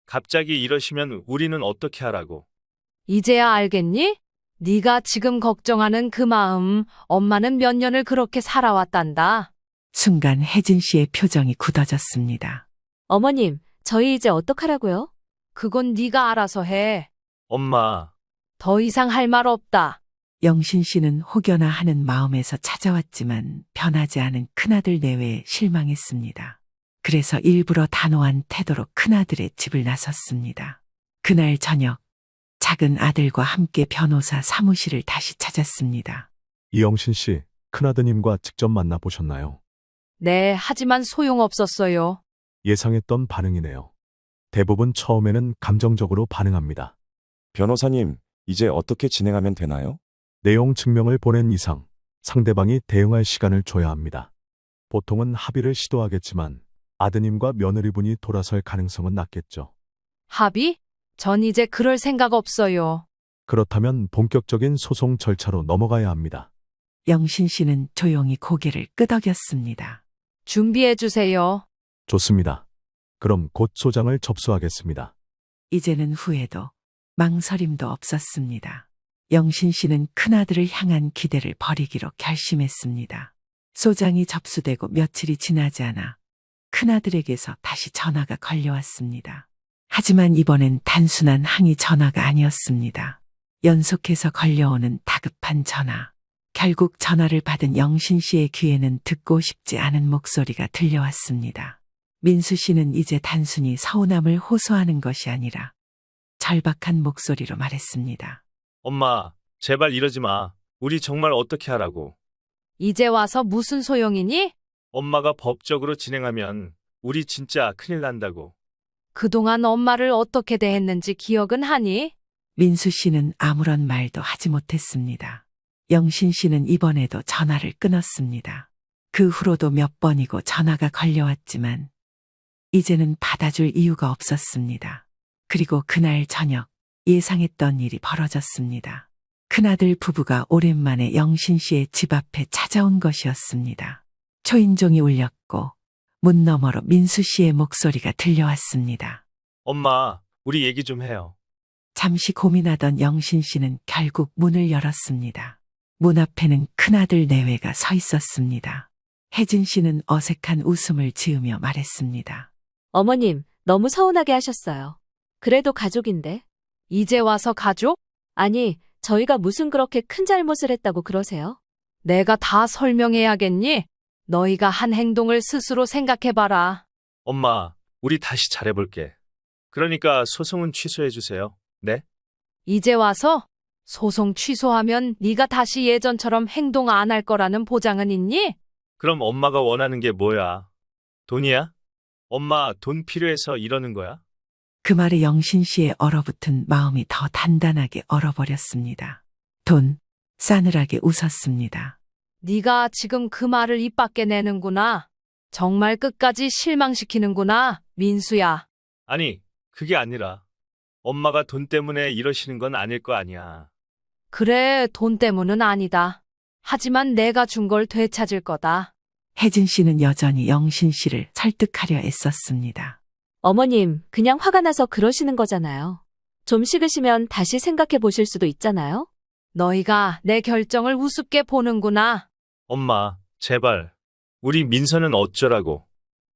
S1: 갑자기 이러시면 우리는 어떻게 하라고.
S2: 이제야 알겠니? 네가 지금 걱정하는 그 마음, 엄마는 몇 년을 그렇게 살아왔단다.
S3: 순간 혜진 씨의 표정이 굳어졌습니다.
S5: 어머님, 저희 이제 어떡하라고요?
S2: 그건 네가 알아서 해.
S1: 엄마,
S2: 더 이상 할 말 없다.
S3: 영신 씨는 혹여나 하는 마음에서 찾아왔지만 변하지 않은 큰아들 내외에 실망했습니다. 그래서 일부러 단호한 태도로 큰아들의 집을 나섰습니다. 그날 저녁 작은 아들과 함께 변호사 사무실을 다시 찾았습니다.
S7: 이영신 씨, 큰아드님과 직접 만나보셨나요?
S2: 네, 하지만 소용없었어요.
S7: 예상했던 반응이네요. 대부분 처음에는 감정적으로 반응합니다.
S4: 변호사님, 이제 어떻게 진행하면 되나요?
S7: 내용 증명을 보낸 이상 상대방이 대응할 시간을 줘야 합니다. 보통은 합의를 시도하겠지만 아드님과 며느리분이 돌아설 가능성은 낮겠죠.
S2: 합의? 전 이제 그럴 생각 없어요.
S7: 그렇다면 본격적인 소송 절차로 넘어가야 합니다.
S3: 영신 씨는 조용히 고개를 끄덕였습니다.
S2: 준비해 주세요.
S7: 좋습니다. 그럼 곧 소장을 접수하겠습니다.
S3: 이제는 후회도 망설임도 없었습니다. 영신 씨는 큰아들을 향한 기대를 버리기로 결심했습니다. 소장이 접수되고 며칠이 지나지 않아 큰아들에게서 다시 전화가 걸려왔습니다. 하지만 이번엔 단순한 항의 전화가 아니었습니다. 연속해서 걸려오는 다급한 전화. 결국 전화를 받은 영신 씨의 귀에는 듣고 싶지 않은 목소리가 들려왔습니다. 민수 씨는 이제 단순히 서운함을 호소하는 것이 아니라 절박한 목소리로 말했습니다.
S1: 엄마, 제발 이러지 마. 우리 정말 어떻게 하라고.
S2: 이제 와서 무슨 소용이니?
S1: 엄마가 법적으로 진행하면 우리 진짜 큰일 난다고.
S2: 그동안 엄마를 어떻게 대했는지 기억은 하니?
S3: 민수 씨는 아무런 말도 하지 못했습니다. 영신 씨는 이번에도 전화를 끊었습니다. 그 후로도 몇 번이고 전화가 걸려왔지만 이제는 받아줄 이유가 없었습니다. 그리고 그날 저녁 예상했던 일이 벌어졌습니다. 큰아들 부부가 오랜만에 영신 씨의 집 앞에 찾아온 것이었습니다. 초인종이 울렸고 문 너머로 민수 씨의 목소리가 들려왔습니다.
S1: 엄마, 우리 얘기 좀 해요.
S3: 잠시 고민하던 영신 씨는 결국 문을 열었습니다. 문 앞에는 큰아들 내외가 서 있었습니다. 혜진 씨는 어색한 웃음을 지으며 말했습니다.
S5: 어머님, 너무 서운하게 하셨어요. 그래도 가족인데.
S2: 이제 와서 가족?
S5: 아니, 저희가 무슨 그렇게 큰 잘못을 했다고 그러세요?
S2: 내가 다 설명해야겠니? 너희가 한 행동을 스스로 생각해봐라.
S1: 엄마, 우리 다시 잘해볼게. 그러니까 소송은 취소해주세요. 네?
S2: 이제 와서 소송 취소하면 네가 다시 예전처럼 행동 안 할 거라는 보장은 있니?
S1: 그럼 엄마가 원하는 게 뭐야? 돈이야? 엄마, 돈 필요해서 이러는 거야?
S3: 그 말에 영신 씨의 얼어붙은 마음이 더 단단하게 얼어버렸습니다. 돈, 싸늘하게 웃었습니다.
S2: 네가 지금 그 말을 입 밖에 내는구나. 정말 끝까지 실망시키는구나, 민수야.
S1: 아니, 그게 아니라 엄마가 돈 때문에 이러시는 건 아닐 거 아니야.
S2: 그래, 돈 때문은 아니다. 하지만 내가 준 걸 되찾을 거다.
S3: 혜진 씨는 여전히 영신 씨를 설득하려 애썼습니다.
S5: 어머님, 그냥 화가 나서 그러시는 거잖아요. 좀 식으시면 다시 생각해 보실 수도 있잖아요.
S2: 너희가 내 결정을 우습게 보는구나.
S1: 엄마, 제발. 우리 민서는 어쩌라고.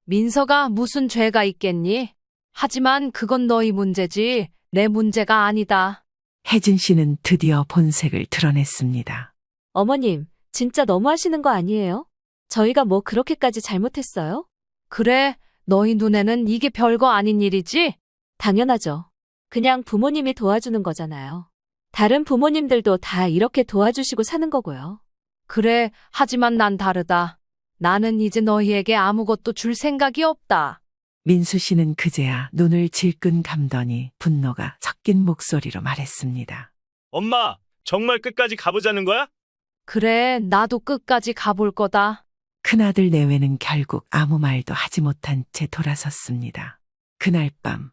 S2: 민서가 무슨 죄가 있겠니? 하지만 그건 너희 문제지 내 문제가 아니다.
S3: 혜진 씨는 드디어 본색을 드러냈습니다.
S5: 어머님, 진짜 너무하시는 거 아니에요? 저희가 뭐 그렇게까지 잘못했어요?
S2: 그래, 너희 눈에는 이게 별거 아닌 일이지?
S5: 당연하죠. 그냥 부모님이 도와주는 거잖아요. 다른 부모님들도 다 이렇게 도와주시고 사는 거고요.
S2: 그래, 하지만 난 다르다. 나는 이제 너희에게 아무것도 줄 생각이 없다.
S3: 민수 씨는 그제야 눈을 질끈 감더니 분노가 섞인 목소리로 말했습니다.
S1: 엄마, 정말 끝까지 가보자는 거야?
S2: 그래, 나도 끝까지 가볼 거다.
S3: 큰아들 내외는 결국 아무 말도 하지 못한 채 돌아섰습니다. 그날 밤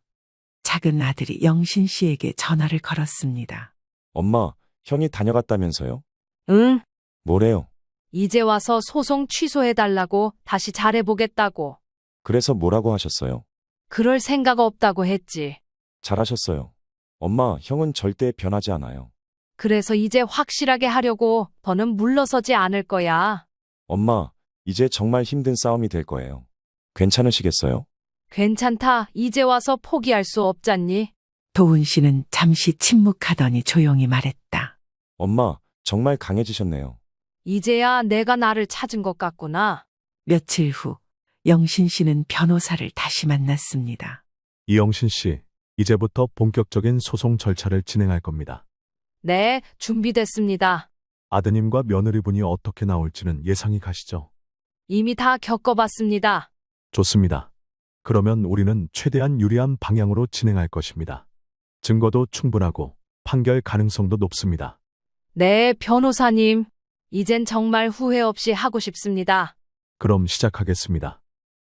S3: 작은 아들이 영신 씨에게 전화를 걸었습니다.
S4: 엄마, 형이 다녀갔다면서요?
S2: 응,
S4: 뭐래요?
S2: 이제 와서 소송 취소해달라고 다시 잘해보겠다고.
S4: 그래서 뭐라고 하셨어요?
S2: 그럴 생각 없다고 했지.
S4: 잘하셨어요. 엄마, 형은 절대 변하지 않아요.
S2: 그래서 이제 확실하게 하려고 더는 물러서지 않을 거야.
S4: 엄마, 이제 정말 힘든 싸움이 될 거예요. 괜찮으시겠어요?
S2: 괜찮다. 이제 와서 포기할 수 없잖니.
S3: 도훈 씨는 잠시 침묵하더니 조용히 말했다.
S4: 엄마, 정말 강해지셨네요.
S2: 이제야 내가 나를 찾은 것 같구나.
S3: 며칠 후 영신 씨는 변호사를 다시 만났습니다.
S7: 이영신 씨, 이제부터 본격적인 소송 절차를 진행할 겁니다.
S2: 네, 준비됐습니다.
S7: 아드님과 며느리분이 어떻게 나올지는 예상이 가시죠?
S2: 이미 다 겪어봤습니다.
S7: 좋습니다. 그러면 우리는 최대한 유리한 방향으로 진행할 것입니다. 증거도 충분하고 판결 가능성도 높습니다.
S2: 네, 변호사님. 이젠 정말 후회 없이 하고 싶습니다.
S7: 그럼 시작하겠습니다.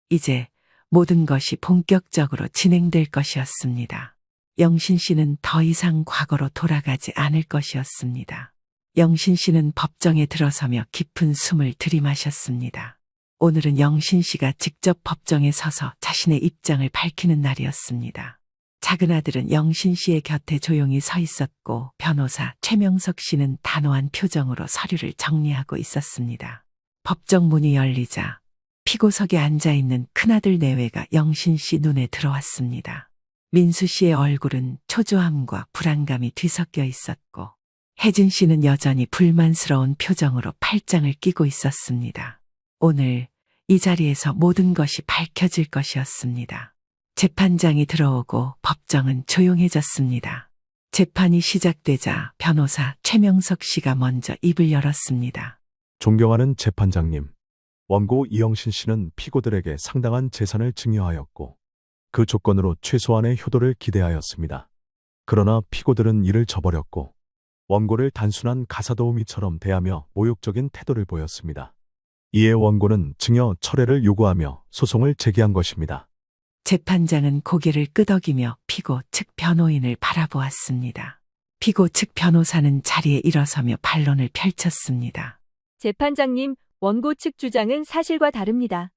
S3: 이제 모든 것이 본격적으로 진행될 것이었습니다. 영신 씨는 더 이상 과거로 돌아가지 않을 것이었습니다. 영신 씨는 법정에 들어서며 깊은 숨을 들이마셨습니다. 오늘은 영신 씨가 직접 법정에 서서 자신의 입장을 밝히는 날이었습니다. 작은 아들은 영신 씨의 곁에 조용히 서 있었고 변호사 최명석 씨는 단호한 표정으로 서류를 정리하고 있었습니다. 법정 문이 열리자 피고석에 앉아있는 큰아들 내외가 영신 씨 눈에 들어왔습니다. 민수 씨의 얼굴은 초조함과 불안감이 뒤섞여 있었고 혜진 씨는 여전히 불만스러운 표정으로 팔짱을 끼고 있었습니다. 오늘 이 자리에서 모든 것이 밝혀질 것이었습니다. 재판장이 들어오고 법정은 조용해졌습니다. 재판이 시작되자 변호사 최명석 씨가 먼저 입을 열었습니다.
S7: 존경하는 재판장님, 원고 이영신 씨는 피고들에게 상당한 재산을 증여하였고 그 조건으로 최소한의 효도를 기대하였습니다. 그러나 피고들은 이를 저버렸고 원고를 단순한 가사도우미처럼 대하며 모욕적인 태도를 보였습니다. 이에 원고는 증여 철회를 요구하며 소송을 제기한 것입니다.
S3: 재판장은 고개를 끄덕이며 피고 측 변호인을 바라보았습니다. 피고 측 변호사는 자리에 일어서며 반론을 펼쳤습니다.
S8: 재판장님, 원고 측 주장은 사실과 다릅니다.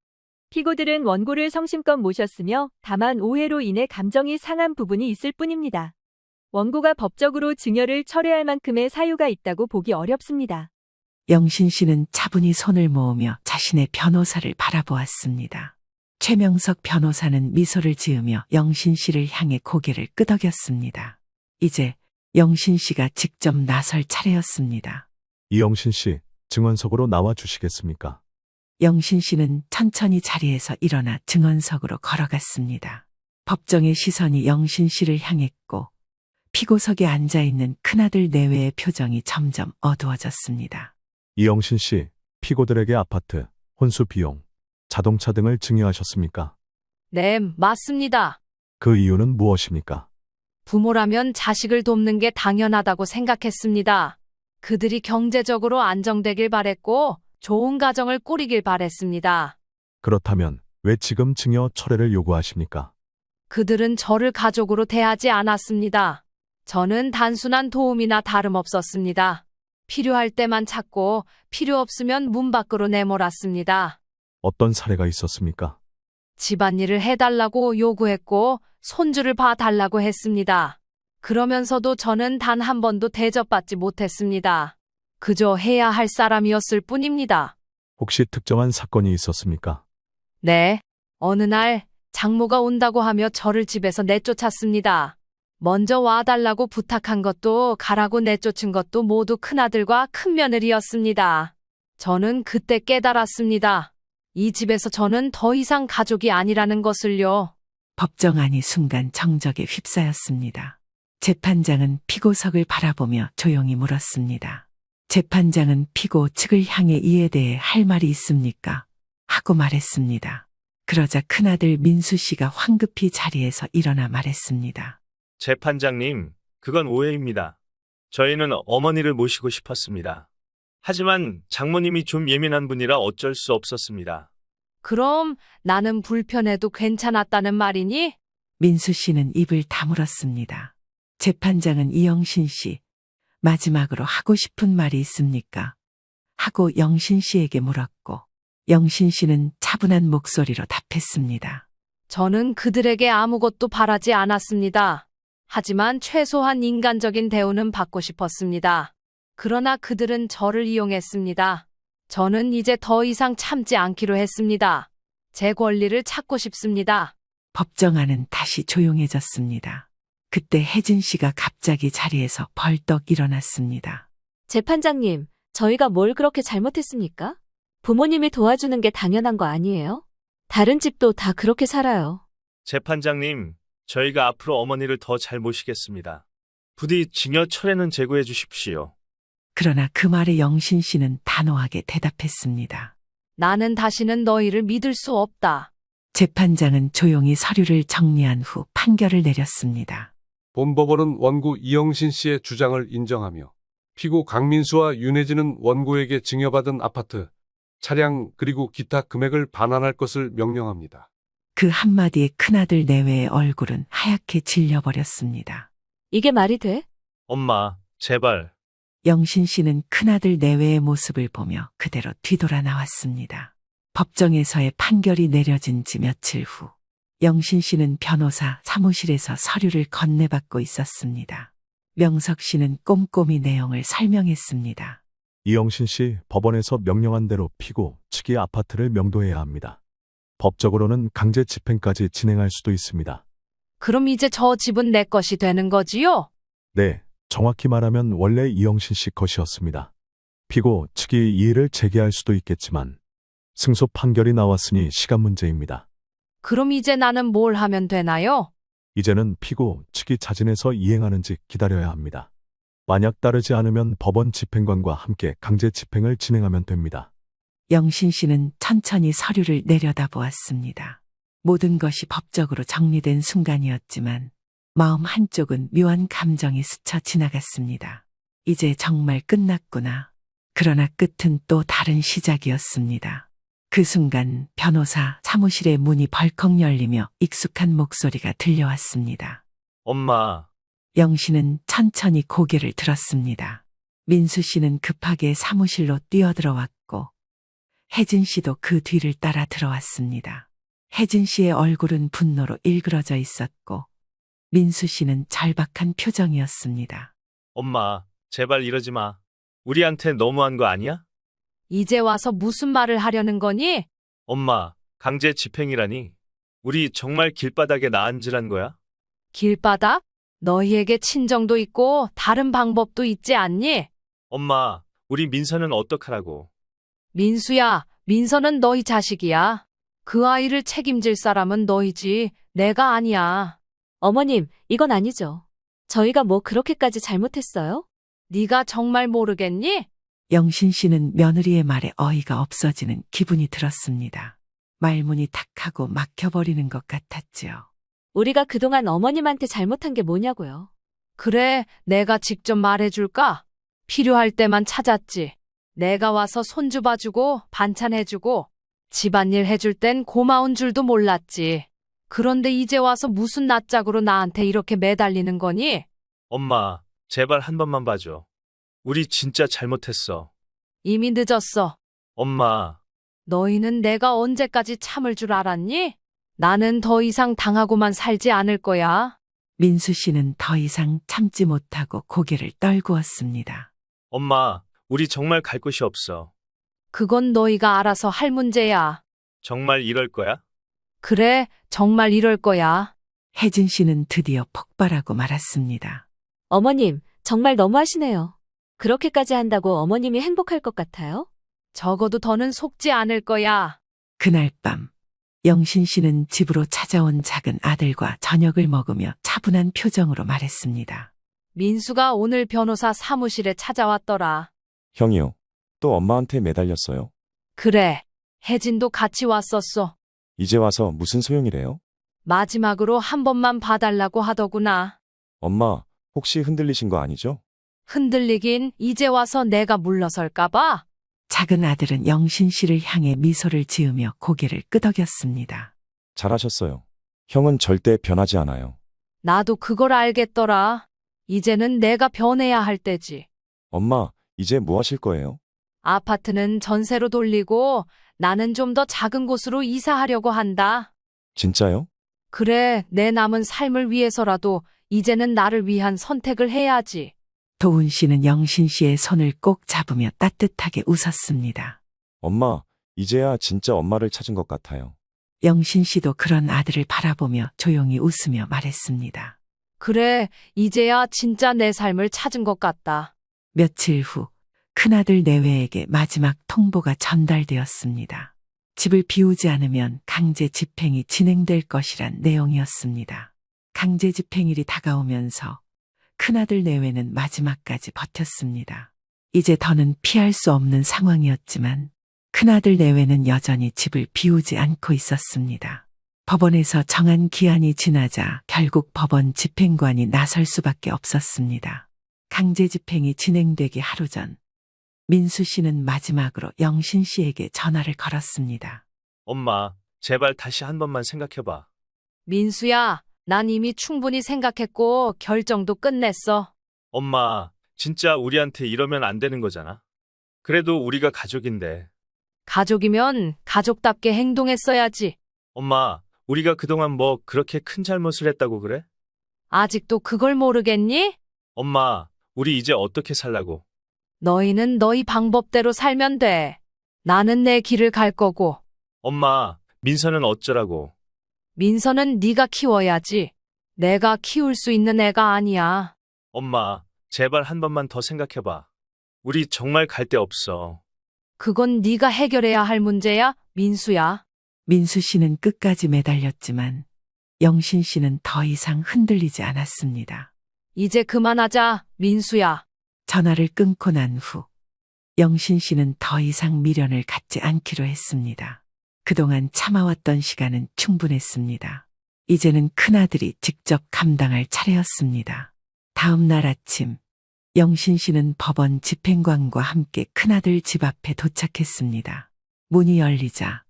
S8: 피고들은 원고를 성심껏 모셨으며 다만 오해로 인해 감정이 상한 부분이 있을 뿐입니다. 원고가 법적으로 증여를 철회할 만큼의 사유가 있다고 보기 어렵습니다.
S3: 영신 씨는 차분히 손을 모으며 자신의 변호사를 바라보았습니다. 최명석 변호사는 미소를 지으며 영신 씨를 향해 고개를 끄덕였습니다. 이제 영신 씨가 직접 나설 차례였습니다.
S7: 이영신 씨, 증언석으로 나와 주시겠습니까?
S3: 영신 씨는 천천히 자리에서 일어나 증언석으로 걸어갔습니다. 법정의 시선이 영신 씨를 향했고 피고석에 앉아있는 큰아들 내외의 표정이 점점 어두워졌습니다.
S7: 이영신 씨, 피고들에게 아파트, 혼수 비용, 자동차 등을 증여하셨습니까?
S2: 네, 맞습니다.
S7: 그 이유는 무엇입니까?
S2: 부모라면 자식을 돕는 게 당연하다고 생각했습니다. 그들이 경제적으로 안정되길 바랬고 좋은 가정을 꾸리길 바랬습니다.
S7: 그렇다면 왜 지금 증여 철회를 요구하십니까?
S2: 그들은 저를 가족으로 대하지 않았습니다. 저는 단순한 도움이나 다름없었습니다. 필요할 때만 찾고 필요 없으면 문 밖으로 내몰았습니다.
S7: 어떤 사례가 있었습니까?
S2: 집안일을 해달라고 요구했고 손주를 봐달라고 했습니다. 그러면서도 저는 단 한 번도 대접받지 못했습니다. 그저 해야 할 사람이었을 뿐입니다.
S7: 혹시 특정한 사건이 있었습니까?
S2: 네. 어느 날 장모가 온다고 하며 저를 집에서 내쫓았습니다. 먼저 와달라고 부탁한 것도 가라고 내쫓은 것도 모두 큰아들과 큰며느리였습니다. 저는 그때 깨달았습니다. 이 집에서 저는 더 이상 가족이 아니라는 것을요.
S3: 법정안이 순간 정적에 휩싸였습니다. 재판장은 피고석을 바라보며 조용히 물었습니다. 재판장은 피고 측을 향해 이에 대해 할 말이 있습니까? 하고 말했습니다. 그러자 큰아들 민수 씨가 황급히 자리에서 일어나 말했습니다.
S1: 재판장님, 그건 오해입니다. 저희는 어머니를 모시고 싶었습니다. 하지만 장모님이 좀 예민한 분이라 어쩔 수 없었습니다.
S2: 그럼 나는 불편해도 괜찮았다는 말이니?
S3: 민수 씨는 입을 다물었습니다. 재판장은 이영신 씨, 마지막으로 하고 싶은 말이 있습니까? 하고 영신 씨에게 물었고, 영신 씨는 차분한 목소리로 답했습니다.
S2: 저는 그들에게 아무것도 바라지 않았습니다. 하지만 최소한 인간적인 대우는 받고 싶었습니다. 그러나 그들은 저를 이용했습니다. 저는 이제 더 이상 참지 않기로 했습니다. 제 권리를 찾고 싶습니다.
S3: 법정안은 다시 조용해졌습니다. 그때 혜진 씨가 갑자기 자리에서 벌떡 일어났습니다.
S5: 재판장님, 저희가 뭘 그렇게 잘못했습니까? 부모님이 도와주는 게 당연한 거 아니에요? 다른 집도 다 그렇게 살아요.
S1: 재판장님, 저희가 앞으로 어머니를 더 잘 모시겠습니다. 부디 증여 철회는 제고해 주십시오.
S3: 그러나 그 말에 영신 씨는 단호하게 대답했습니다.
S2: 나는 다시는 너희를 믿을 수 없다.
S3: 재판장은 조용히 서류를 정리한 후 판결을 내렸습니다.
S9: 본법원은 원고 이영신 씨의 주장을 인정하며 피고 강민수와 윤혜진은 원고에게 증여받은 아파트, 차량 그리고 기타 금액을 반환할 것을 명령합니다.
S3: 그 한마디에 큰아들 내외의 얼굴은 하얗게 질려버렸습니다.
S5: 이게 말이 돼?
S1: 엄마, 제발.
S3: 영신 씨는 큰아들 내외의 모습을 보며 그대로 뒤돌아 나왔습니다. 법정에서의 판결이 내려진 지 며칠 후, 영신 씨는 변호사 사무실에서 서류를 건네받고 있었습니다. 명석 씨는 꼼꼼히 내용을 설명했습니다.
S7: 이영신 씨, 법원에서 명령한 대로 피고 측이 아파트를 명도해야 합니다. 법적으로는 강제 집행까지 진행할 수도 있습니다.
S2: 그럼 이제 저 집은 내 것이 되는 거지요?
S7: 네, 정확히 말하면 원래 이영신 씨 것이었습니다. 피고 측이 이의를 제기할 수도 있겠지만 승소 판결이 나왔으니 시간 문제입니다.
S2: 그럼 이제 나는 뭘 하면 되나요?
S7: 이제는 피고 측이 자진해서 이행하는지 기다려야 합니다. 만약 따르지 않으면 법원 집행관과 함께 강제 집행을 진행하면 됩니다.
S3: 영신 씨는 천천히 서류를 내려다보았습니다. 모든 것이 법적으로 정리된 순간이었지만 마음 한쪽은 묘한 감정이 스쳐 지나갔습니다. 이제 정말 끝났구나. 그러나 끝은 또 다른 시작이었습니다. 그 순간 변호사 사무실의 문이 벌컥 열리며 익숙한 목소리가 들려왔습니다.
S1: 엄마,
S3: 영신은 천천히 고개를 들었습니다. 민수 씨는 급하게 사무실로 뛰어들어왔고 혜진 씨도 그 뒤를 따라 들어왔습니다. 혜진 씨의 얼굴은 분노로 일그러져 있었고 민수 씨는 절박한 표정이었습니다.
S1: 엄마, 제발 이러지 마. 우리한테 너무한 거 아니야?
S2: 이제 와서 무슨 말을 하려는 거니?
S1: 엄마, 강제 집행이라니. 우리 정말 길바닥에 나앉으란 거야?
S2: 길바닥? 너희에게 친정도 있고 다른 방법도 있지 않니?
S1: 엄마, 우리 민서는 어떡하라고?
S2: 민수야, 민서는 너희 자식이야. 그 아이를 책임질 사람은 너희지, 내가 아니야.
S5: 어머님, 이건 아니죠. 저희가 뭐 그렇게까지 잘못했어요?
S2: 네가 정말 모르겠니?
S3: 영신 씨는 며느리의 말에 어이가 없어지는 기분이 들었습니다. 말문이 탁하고 막혀버리는 것 같았지요.
S5: 우리가 그동안 어머님한테 잘못한 게 뭐냐고요.
S2: 그래, 내가 직접 말해줄까? 필요할 때만 찾았지. 내가 와서 손주 봐주고 반찬 해주고 집안일 해줄 땐 고마운 줄도 몰랐지. 그런데 이제 와서 무슨 낯짝으로 나한테 이렇게 매달리는 거니?
S1: 엄마, 제발 한 번만 봐줘. 우리 진짜 잘못했어.
S2: 이미 늦었어.
S1: 엄마,
S2: 너희는 내가 언제까지 참을 줄 알았니? 나는 더 이상 당하고만 살지 않을 거야.
S3: 민수 씨는 더 이상 참지 못하고 고개를 떨구었습니다.
S1: 엄마, 우리 정말 갈 곳이 없어.
S2: 그건 너희가 알아서 할 문제야.
S1: 정말 이럴 거야?
S2: 그래, 정말 이럴 거야.
S3: 혜진 씨는 드디어 폭발하고 말았습니다.
S5: 어머님, 정말 너무하시네요. 그렇게까지 한다고 어머님이 행복할 것 같아요?
S2: 적어도 더는 속지 않을 거야.
S3: 그날 밤 영신 씨는 집으로 찾아온 작은 아들과 저녁을 먹으며 차분한 표정으로 말했습니다.
S2: 민수가 오늘 변호사 사무실에 찾아왔더라.
S4: 형이요. 또 엄마한테 매달렸어요.
S2: 그래, 혜진도 같이 왔었어.
S4: 이제 와서 무슨 소용이래요?
S2: 마지막으로 한 번만 봐달라고 하더구나.
S4: 엄마, 혹시 흔들리신 거 아니죠?
S2: 흔들리긴 이제 와서 내가 물러설까봐.
S3: 작은 아들은 영신 씨를 향해 미소를 지으며 고개를 끄덕였습니다.
S4: 잘하셨어요. 형은 절대 변하지 않아요.
S2: 나도 그걸 알겠더라. 이제는 내가 변해야 할 때지.
S4: 엄마, 이제 뭐 하실 거예요?
S2: 아파트는 전세로 돌리고 나는 좀 더 작은 곳으로 이사하려고 한다.
S4: 진짜요?
S2: 그래, 내 남은 삶을 위해서라도 이제는 나를 위한 선택을 해야지.
S3: 도훈 씨는 영신 씨의 손을 꼭 잡으며 따뜻하게 웃었습니다.
S4: 엄마, 이제야 진짜 엄마를 찾은 것 같아요.
S3: 영신 씨도 그런 아들을 바라보며 조용히 웃으며 말했습니다.
S2: 그래, 이제야 진짜 내 삶을 찾은 것 같다.
S3: 며칠 후 큰아들 내외에게 마지막 통보가 전달되었습니다. 집을 비우지 않으면 강제 집행이 진행될 것이란 내용이었습니다. 강제 집행일이 다가오면서 큰아들 내외는 마지막까지 버텼습니다. 이제 더는 피할 수 없는 상황이었지만 큰아들 내외는 여전히 집을 비우지 않고 있었습니다. 법원에서 정한 기한이 지나자 결국 법원 집행관이 나설 수밖에 없었습니다. 강제 집행이 진행되기 하루 전 민수 씨는 마지막으로 영신 씨에게 전화를 걸었습니다.
S1: 엄마, 제발 다시 한 번만 생각해봐.
S2: 민수야, 난 이미 충분히 생각했고 결정도 끝냈어.
S1: 엄마, 진짜 우리한테 이러면 안 되는 거잖아. 그래도 우리가 가족인데.
S2: 가족이면 가족답게 행동했어야지.
S1: 엄마, 우리가 그동안 뭐 그렇게 큰 잘못을 했다고 그래?
S2: 아직도 그걸 모르겠니?
S1: 엄마, 우리 이제 어떻게 살라고?
S2: 너희는 너희 방법대로 살면 돼. 나는 내 길을 갈 거고.
S1: 엄마, 민서는 어쩌라고?
S2: 민서는 네가 키워야지. 내가 키울 수 있는 애가 아니야.
S1: 엄마, 제발 한 번만 더 생각해봐. 우리 정말 갈 데 없어.
S2: 그건 네가 해결해야 할 문제야, 민수야.
S3: 민수 씨는 끝까지 매달렸지만 영신 씨는 더 이상 흔들리지 않았습니다.
S2: 이제 그만하자, 민수야.
S3: 전화를 끊고 난 후 영신 씨는 더 이상 미련을 갖지 않기로 했습니다. 그동안 참아왔던 시간은 충분했습니다. 이제는 큰아들이 직접 감당할 차례였습니다. 다음 날 아침 영신 씨는 법원 집행관과 함께 큰아들 집 앞에 도착했습니다. 문이 열리자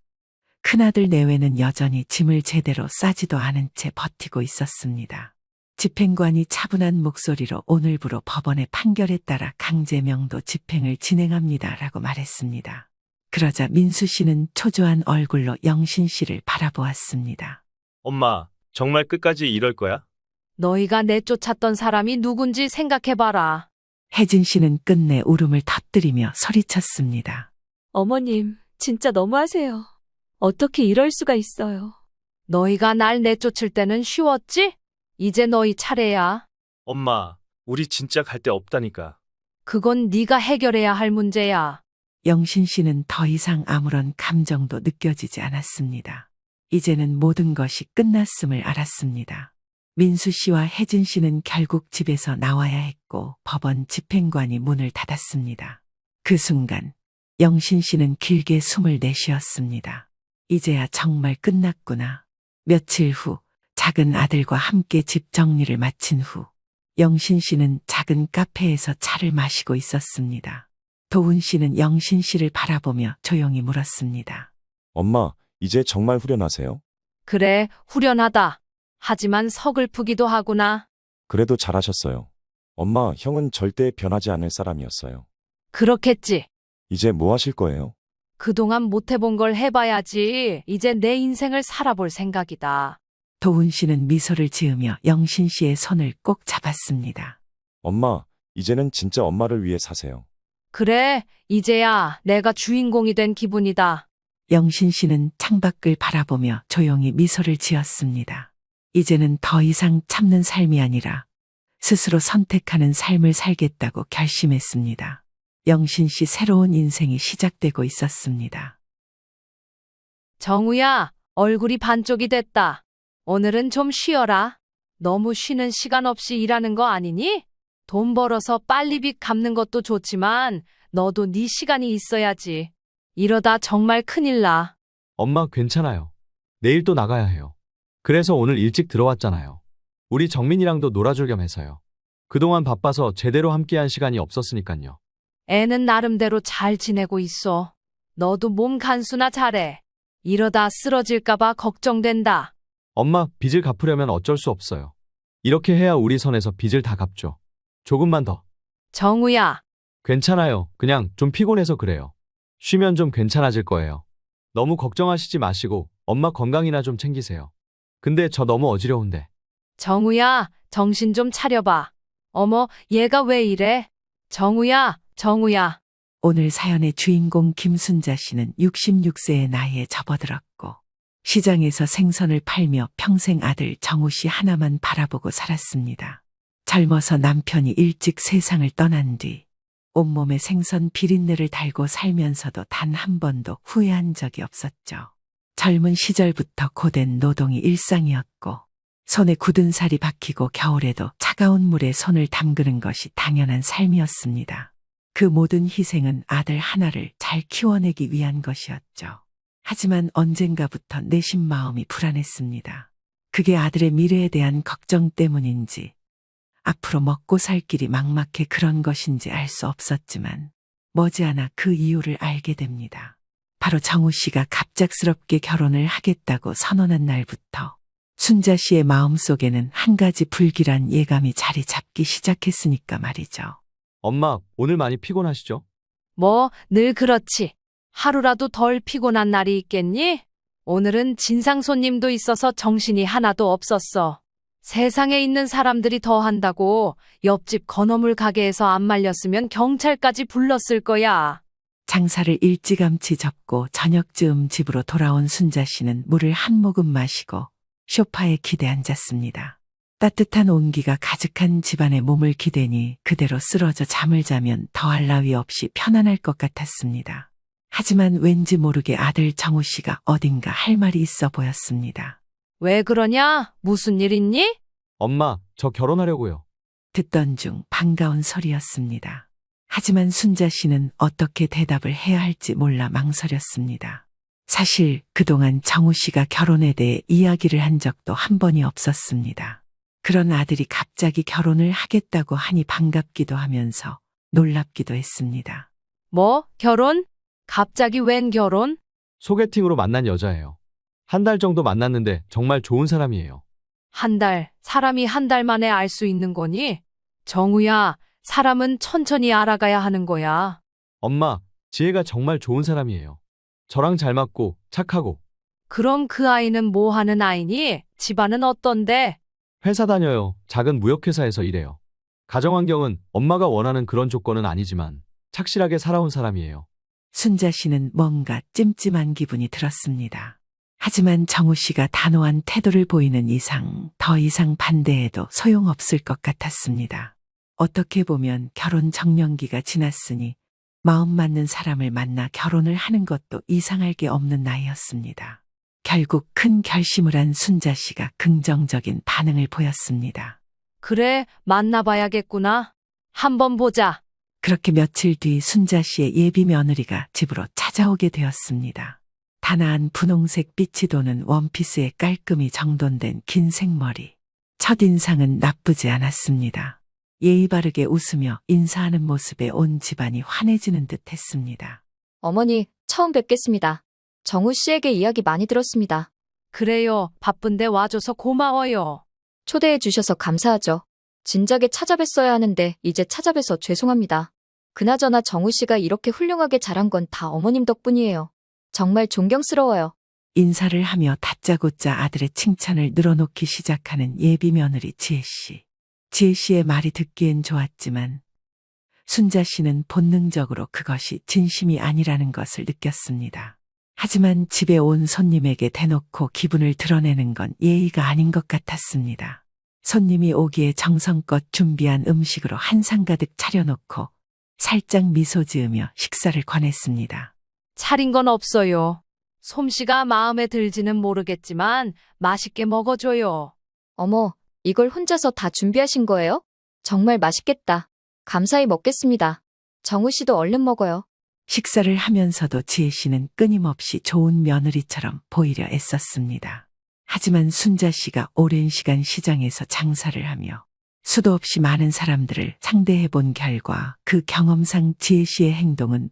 S3: 큰아들 내외는 여전히 짐을 제대로 싸지도 않은 채 버티고 있었습니다. 집행관이 차분한 목소리로 오늘부로 법원의 판결에 따라 강제명도 집행을 진행합니다라고 말했습니다. 그러자 민수 씨는 초조한 얼굴로 영신 씨를 바라보았습니다.
S1: 엄마, 정말 끝까지 이럴 거야?
S2: 너희가 내쫓았던 사람이 누군지 생각해봐라.
S3: 혜진 씨는 끝내 울음을 터뜨리며 소리쳤습니다.
S5: 어머님, 진짜 너무하세요. 어떻게 이럴 수가 있어요.
S2: 너희가 날 내쫓을 때는 쉬웠지? 이제 너희 차례야.
S1: 엄마, 우리 진짜 갈 데 없다니까.
S2: 그건 네가 해결해야 할 문제야.
S3: 영신 씨는 더 이상 아무런 감정도 느껴지지 않았습니다. 이제는 모든 것이 끝났음을 알았습니다. 민수 씨와 혜진 씨는 결국 집에서 나와야 했고 법원 집행관이 문을 닫았습니다. 그 순간 영신 씨는 길게 숨을 내쉬었습니다. 이제야 정말 끝났구나. 며칠 후 작은 아들과 함께 집 정리를 마친 후 영신 씨는 작은 카페에서 차를 마시고 있었습니다. 도훈 씨는 영신 씨를 바라보며 조용히 물었습니다.
S4: 엄마, 이제 정말 후련하세요?
S2: 그래, 후련하다. 하지만 서글프기도 하구나.
S4: 그래도 잘하셨어요. 엄마, 형은 절대 변하지 않을 사람이었어요.
S2: 그렇겠지.
S4: 이제 뭐 하실 거예요?
S2: 그동안 못 해본 걸 해봐야지. 이제 내 인생을 살아볼 생각이다.
S3: 도훈 씨는 미소를 지으며 영신 씨의 손을 꼭 잡았습니다.
S4: 엄마, 이제는 진짜 엄마를 위해 사세요.
S2: 그래, 이제야 내가 주인공이 된 기분이다.
S3: 영신 씨는 창밖을 바라보며 조용히 미소를 지었습니다. 이제는 더 이상 참는 삶이 아니라 스스로 선택하는 삶을 살겠다고 결심했습니다. 영신 씨 새로운 인생이 시작되고 있었습니다.
S2: 정우야, 얼굴이 반쪽이 됐다. 오늘은 좀 쉬어라. 너무 쉬는 시간 없이 일하는 거 아니니? 돈 벌어서 빨리 빚 갚는 것도 좋지만 너도 네 시간이 있어야지. 이러다 정말 큰일 나.
S10: 엄마 괜찮아요. 내일 또 나가야 해요. 그래서 오늘 일찍 들어왔잖아요. 우리 정민이랑도 놀아줄 겸 해서요. 그동안 바빠서 제대로 함께한 시간이 없었으니까요.
S2: 애는 나름대로 잘 지내고 있어. 너도 몸 간수나 잘해. 이러다 쓰러질까봐 걱정된다.
S10: 엄마, 빚을 갚으려면 어쩔 수 없어요. 이렇게 해야 우리 선에서 빚을 다 갚죠. 조금만 더.
S2: 정우야,
S10: 괜찮아요. 그냥 좀 피곤해서 그래요. 쉬면 좀 괜찮아질 거예요. 너무 걱정하시지 마시고 엄마 건강이나 좀 챙기세요. 근데 저 너무 어지러운데.
S2: 정우야, 정신 좀 차려봐. 어머, 얘가 왜 이래? 정우야, 정우야.
S3: 오늘 사연의 주인공 김순자 씨는 66세의 나이에 접어들었고 시장에서 생선을 팔며 평생 아들 정우 씨 하나만 바라보고 살았습니다. 젊어서 남편이 일찍 세상을 떠난 뒤 온몸에 생선 비린내를 달고 살면서도 단 한 번도 후회한 적이 없었죠. 젊은 시절부터 고된 노동이 일상이었고 손에 굳은 살이 박히고 겨울에도 차가운 물에 손을 담그는 것이 당연한 삶이었습니다. 그 모든 희생은 아들 하나를 잘 키워내기 위한 것이었죠. 하지만 언젠가부터 내심 마음이 불안했습니다. 그게 아들의 미래에 대한 걱정 때문인지 앞으로 먹고 살 길이 막막해 그런 것인지 알 수 없었지만 머지않아 그 이유를 알게 됩니다. 바로 정우 씨가 갑작스럽게 결혼을 하겠다고 선언한 날부터 순자 씨의 마음속에는 한 가지 불길한 예감이 자리 잡기 시작했으니까 말이죠.
S10: 엄마, 오늘 많이 피곤하시죠?
S2: 뭐, 늘 그렇지. 하루라도 덜 피곤한 날이 있겠니? 오늘은 진상 손님도 있어서 정신이 하나도 없었어. 세상에 있는 사람들이 더 한다고 옆집 건어물 가게에서 안 말렸으면 경찰까지 불렀을 거야.
S3: 장사를 일찌감치 접고 저녁쯤 집으로 돌아온 순자 씨는 물을 한 모금 마시고 소파에 기대 앉았습니다. 따뜻한 온기가 가득한 집안에 몸을 기대니 그대로 쓰러져 잠을 자면 더할 나위 없이 편안할 것 같았습니다. 하지만 왠지 모르게 아들 정우 씨가 어딘가 할 말이 있어 보였습니다.
S2: 왜 그러냐? 무슨 일 있니?
S10: 엄마, 저 결혼하려고요.
S3: 듣던 중 반가운 소리였습니다. 하지만 순자 씨는 어떻게 대답을 해야 할지 몰라 망설였습니다. 사실 그동안 정우 씨가 결혼에 대해 이야기를 한 적도 한 번이 없었습니다. 그런 아들이 갑자기 결혼을 하겠다고 하니 반갑기도 하면서 놀랍기도 했습니다.
S2: 뭐? 결혼? 갑자기 웬 결혼?
S10: 소개팅으로 만난 여자예요. 한 달 정도 만났는데 정말 좋은 사람이에요.
S2: 한 달, 사람이 한 달 만에 알 수 있는 거니? 정우야, 사람은 천천히 알아가야 하는 거야.
S10: 엄마, 지혜가 정말 좋은 사람이에요. 저랑 잘 맞고 착하고.
S2: 그럼 그 아이는 뭐 하는 아이니? 집안은 어떤데?
S10: 회사 다녀요. 작은 무역회사에서 일해요. 가정환경은 엄마가 원하는 그런 조건은 아니지만 착실하게 살아온 사람이에요.
S3: 순자 씨는 뭔가 찜찜한 기분이 들었습니다. 하지만 정우 씨가 단호한 태도를 보이는 이상 더 이상 반대해도 소용없을 것 같았습니다. 어떻게 보면 결혼 정년기가 지났으니 마음 맞는 사람을 만나 결혼을 하는 것도 이상할 게 없는 나이였습니다. 결국 큰 결심을 한 순자 씨가 긍정적인 반응을 보였습니다.
S2: 그래, 만나봐야겠구나. 한번 보자.
S3: 그렇게 며칠 뒤 순자 씨의 예비 며느리가 집으로 찾아오게 되었습니다. 단아한 분홍색 빛이 도는 원피스에 깔끔히 정돈된 긴 생머리. 첫인상은 나쁘지 않았습니다. 예의 바르게 웃으며 인사하는 모습에 온 집안이 환해지는 듯 했습니다.
S5: 어머니, 처음 뵙겠습니다. 정우 씨에게 이야기 많이 들었습니다.
S2: 그래요. 바쁜데 와줘서 고마워요.
S5: 초대해 주셔서 감사하죠. 진작에 찾아뵀어야 하는데 이제 찾아뵈서 죄송합니다. 그나저나 정우 씨가 이렇게 훌륭하게 자란 건 다 어머님 덕분이에요. 정말 존경스러워요.
S3: 인사를 하며 다짜고짜 아들의 칭찬을 늘어놓기 시작하는 예비 며느리 지혜 씨. 지혜 씨의 말이 듣기엔 좋았지만 순자 씨는 본능적으로 그것이 진심이 아니라는 것을 느꼈습니다. 하지만 집에 온 손님에게 대놓고 기분을 드러내는 건 예의가 아닌 것 같았습니다. 손님이 오기에 정성껏 준비한 음식으로 한 상 가득 차려놓고 살짝 미소 지으며 식사를 권했습니다.
S2: 차린 건 없어요. 솜씨가 마음에 들지는 모르겠지만 맛있게 먹어줘요.
S5: 어머, 이걸 혼자서 다 준비하신 거예요? 정말 맛있겠다. 감사히 먹겠습니다. 정우 씨도 얼른 먹어요.
S3: 식사를 하면서도 지혜 씨는 끊임없이 좋은 며느리처럼 보이려 애썼습니다. 하지만 순자 씨가 오랜 시간 시장에서 장사를 하며 수도 없이 많은 사람들을 상대해 본 결과 그 경험상 지혜 씨의 행동은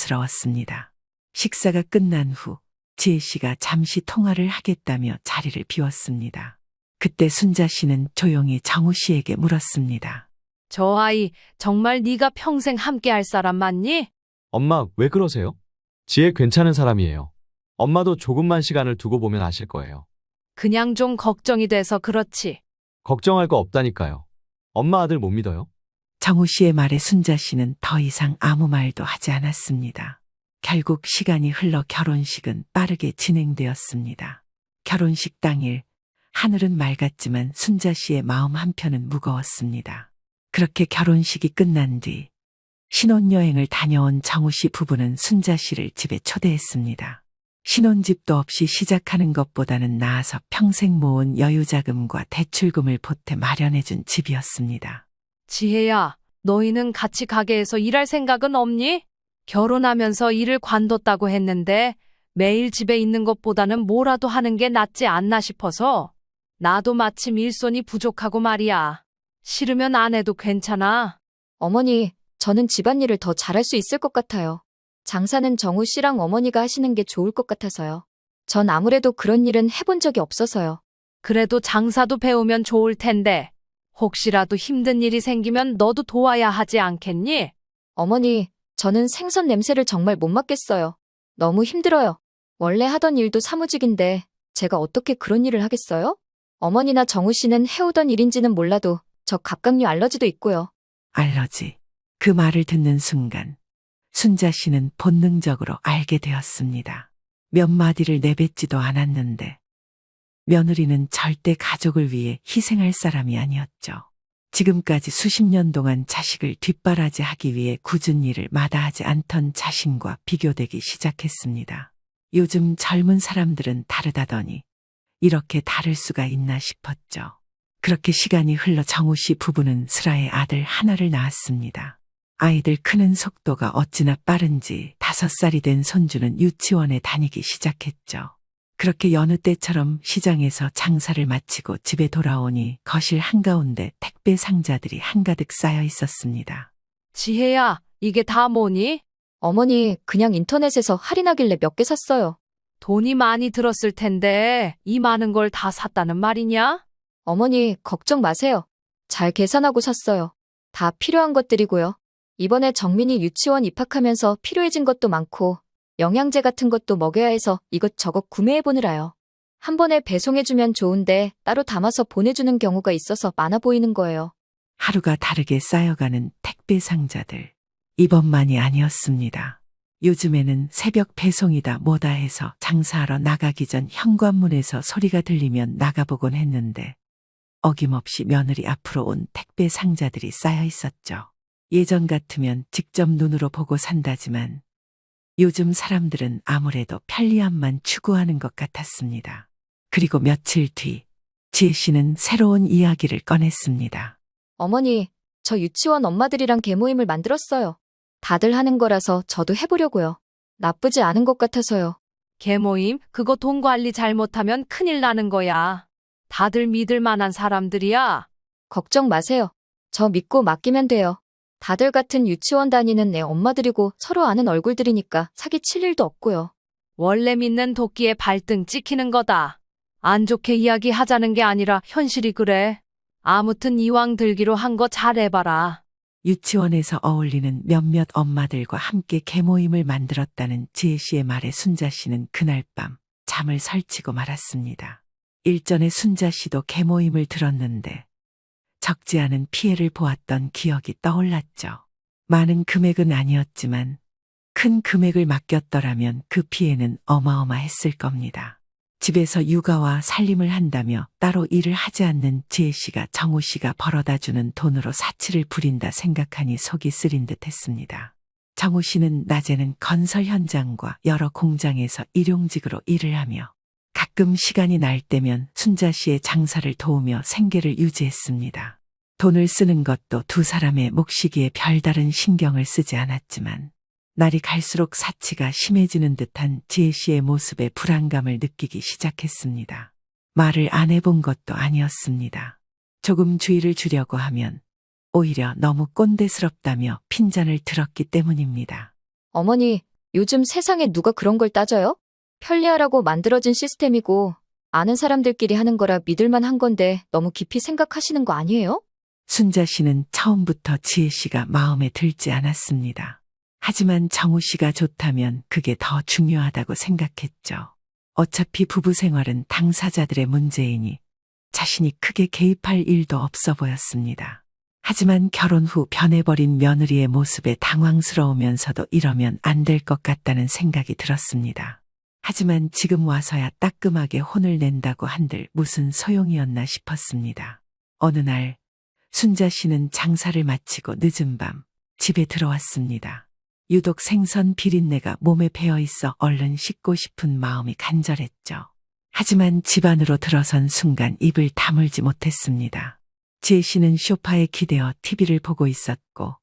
S3: 부자연스러웠습니다. 식사가 끝난 후 지혜 씨가 잠시 통화를 하겠다며 자리를 비웠습니다. 그때 순자 씨는 조용히 정우 씨에게 물었습니다.
S2: 저 아이 정말 네가 평생 함께할 사람 맞니?
S10: 엄마, 왜 그러세요? 지혜 괜찮은 사람이에요. 엄마도 조금만 시간을 두고 보면 아실 거예요.
S2: 그냥 좀 걱정이 돼서 그렇지.
S10: 걱정할 거 없다니까요. 엄마 아들 못 믿어요?
S3: 정우 씨의 말에 순자 씨는 더 이상 아무 말도 하지 않았습니다. 결국 시간이 흘러 결혼식은 빠르게 진행되었습니다. 결혼식 당일 하늘은 맑았지만 순자 씨의 마음 한편은 무거웠습니다. 그렇게 결혼식이 끝난 뒤 신혼여행을 다녀온 정우 씨 부부는 순자 씨를 집에 초대했습니다. 신혼집도 없이 시작하는 것보다는 나아서 평생 모은 여유자금과 대출금을 보태 마련해준 집이었습니다.
S2: 지혜야, 너희는 같이 가게에서 일할 생각은 없니? 결혼하면서 일을 관뒀다고 했는데 매일 집에 있는 것보다는 뭐라도 하는 게 낫지 않나 싶어서 나도 마침 일손이 부족하고 말이야. 싫으면 안 해도 괜찮아.
S5: 어머니, 저는 집안일을 더 잘할 수 있을 것 같아요. 장사는 정우 씨랑 어머니가 하시는 게 좋을 것 같아서요. 전 아무래도 그런 일은 해본 적이 없어서요.
S2: 그래도 장사도 배우면 좋을 텐데 혹시라도 힘든 일이 생기면 너도 도와야 하지 않겠니?
S5: 어머니, 저는 생선 냄새를 정말 못 맡겠어요. 너무 힘들어요. 원래 하던 일도 사무직인데 제가 어떻게 그런 일을 하겠어요? 어머니나 정우 씨는 해오던 일인지는 몰라도 저 갑각류 알러지도 있고요.
S3: 알러지. 그 말을 듣는 순간 순자 씨는 본능적으로 알게 되었습니다. 몇 마디를 내뱉지도 않았는데 며느리는 절대 가족을 위해 희생할 사람이 아니었죠. 지금까지 수십 년 동안 자식을 뒷바라지하기 위해 굳은 일을 마다하지 않던 자신과 비교되기 시작했습니다. 요즘 젊은 사람들은 다르다더니 이렇게 다를 수가 있나 싶었죠. 그렇게 시간이 흘러 정우 씨 부부는 슬아의 아들 하나를 낳았습니다. 아이들 크는 속도가 어찌나 빠른지 5살이 된 손주는 유치원에 다니기 시작했죠. 그렇게 여느 때처럼 시장에서 장사를 마치고 집에 돌아오니 거실 한가운데 택배 상자들이 한가득 쌓여 있었습니다.
S2: 지혜야, 이게 다 뭐니?
S5: 어머니, 그냥 인터넷에서 할인하길래 몇 개 샀어요.
S2: 돈이 많이 들었을 텐데 이 많은 걸 다 샀다는 말이냐?
S5: 어머니, 걱정 마세요. 잘 계산하고 샀어요. 다 필요한 것들이고요. 이번에 정민이 유치원 입학하면서 필요해진 것도 많고 영양제 같은 것도 먹여야 해서 이것저것 구매해보느라요. 한 번에 배송해주면 좋은데 따로 담아서 보내주는 경우가 있어서 많아 보이는 거예요.
S3: 하루가 다르게 쌓여가는 택배 상자들. 이번만이 아니었습니다. 요즘에는 새벽 배송이다 뭐다 해서 장사하러 나가기 전 현관문에서 소리가 들리면 나가보곤 했는데 어김없이 며느리 앞으로 온 택배 상자들이 쌓여 있었죠. 예전 같으면 직접 눈으로 보고 산다지만 요즘 사람들은 아무래도 편리함만 추구하는 것 같았습니다. 그리고 며칠 뒤 지혜 씨는 새로운 이야기를 꺼냈습니다.
S5: 어머니, 저 유치원 엄마들이랑 개모임을 만들었어요. 다들 하는 거라서 저도 해보려고요. 나쁘지 않은 것 같아서요.
S2: 개모임, 그거 돈 관리 잘못하면 큰일 나는 거야. 다들 믿을 만한 사람들이야.
S5: 걱정 마세요. 저 믿고 맡기면 돼요. 다들 같은 유치원 다니는 애 엄마들이고 서로 아는 얼굴들이니까 사기칠 일도 없고요.
S2: 원래 믿는 도끼에 발등 찍히는 거다. 안 좋게 이야기하자는 게 아니라 현실이 그래. 아무튼 이왕 들기로 한 거 잘해봐라.
S3: 유치원에서 어울리는 몇몇 엄마들과 함께 개모임을 만들었다는 지혜 씨의 말에 순자 씨는 그날 밤 잠을 설치고 말았습니다. 일전에 순자 씨도 개모임을 들었는데 적지 않은 피해를 보았던 기억이 떠올랐죠. 많은 금액은 아니었지만 큰 금액을 맡겼더라면 그 피해는 어마어마했을 겁니다. 집에서 육아와 살림을 한다며 따로 일을 하지 않는 지혜 씨가 정우 씨가 벌어다 주는 돈으로 사치를 부린다 생각하니 속이 쓰린 듯 했습니다. 정우 씨는 낮에는 건설 현장과 여러 공장에서 일용직으로 일을 하며 가끔 시간이 날 때면 순자 씨의 장사를 도우며 생계를 유지했습니다. 돈을 쓰는 것도 두 사람의 몫이기에 별다른 신경을 쓰지 않았지만 날이 갈수록 사치가 심해지는 듯한 지혜 씨의 모습에 불안감을 느끼기 시작했습니다. 말을 안 해본 것도 아니었습니다. 조금 주의를 주려고 하면 오히려 너무 꼰대스럽다며 핀잔을 들었기 때문입니다.
S5: 어머니, 요즘 세상에 누가 그런 걸 따져요? 편리하라고 만들어진 시스템이고 아는 사람들끼리 하는 거라 믿을만 한 건데 너무 깊이 생각하시는 거 아니에요?
S3: 순자 씨는 처음부터 지혜 씨가 마음에 들지 않았습니다. 하지만 정우 씨가 좋다면 그게 더 중요하다고 생각했죠. 어차피 부부 생활은 당사자들의 문제이니 자신이 크게 개입할 일도 없어 보였습니다. 하지만 결혼 후 변해버린 며느리의 모습에 당황스러우면서도 이러면 안 될 것 같다는 생각이 들었습니다. 하지만 지금 와서야 따끔하게 혼을 낸다고 한들 무슨 소용이었나 싶었습니다. 어느 날 순자 씨는 장사를 마치고 늦은 밤 집에 들어왔습니다. 유독 생선 비린내가 몸에 배어 있어 얼른 씻고 싶은 마음이 간절했죠. 하지만 집 안으로 들어선 순간 입을 다물지 못했습니다. 지혜 씨는 소파에 기대어 TV를 보고 있었고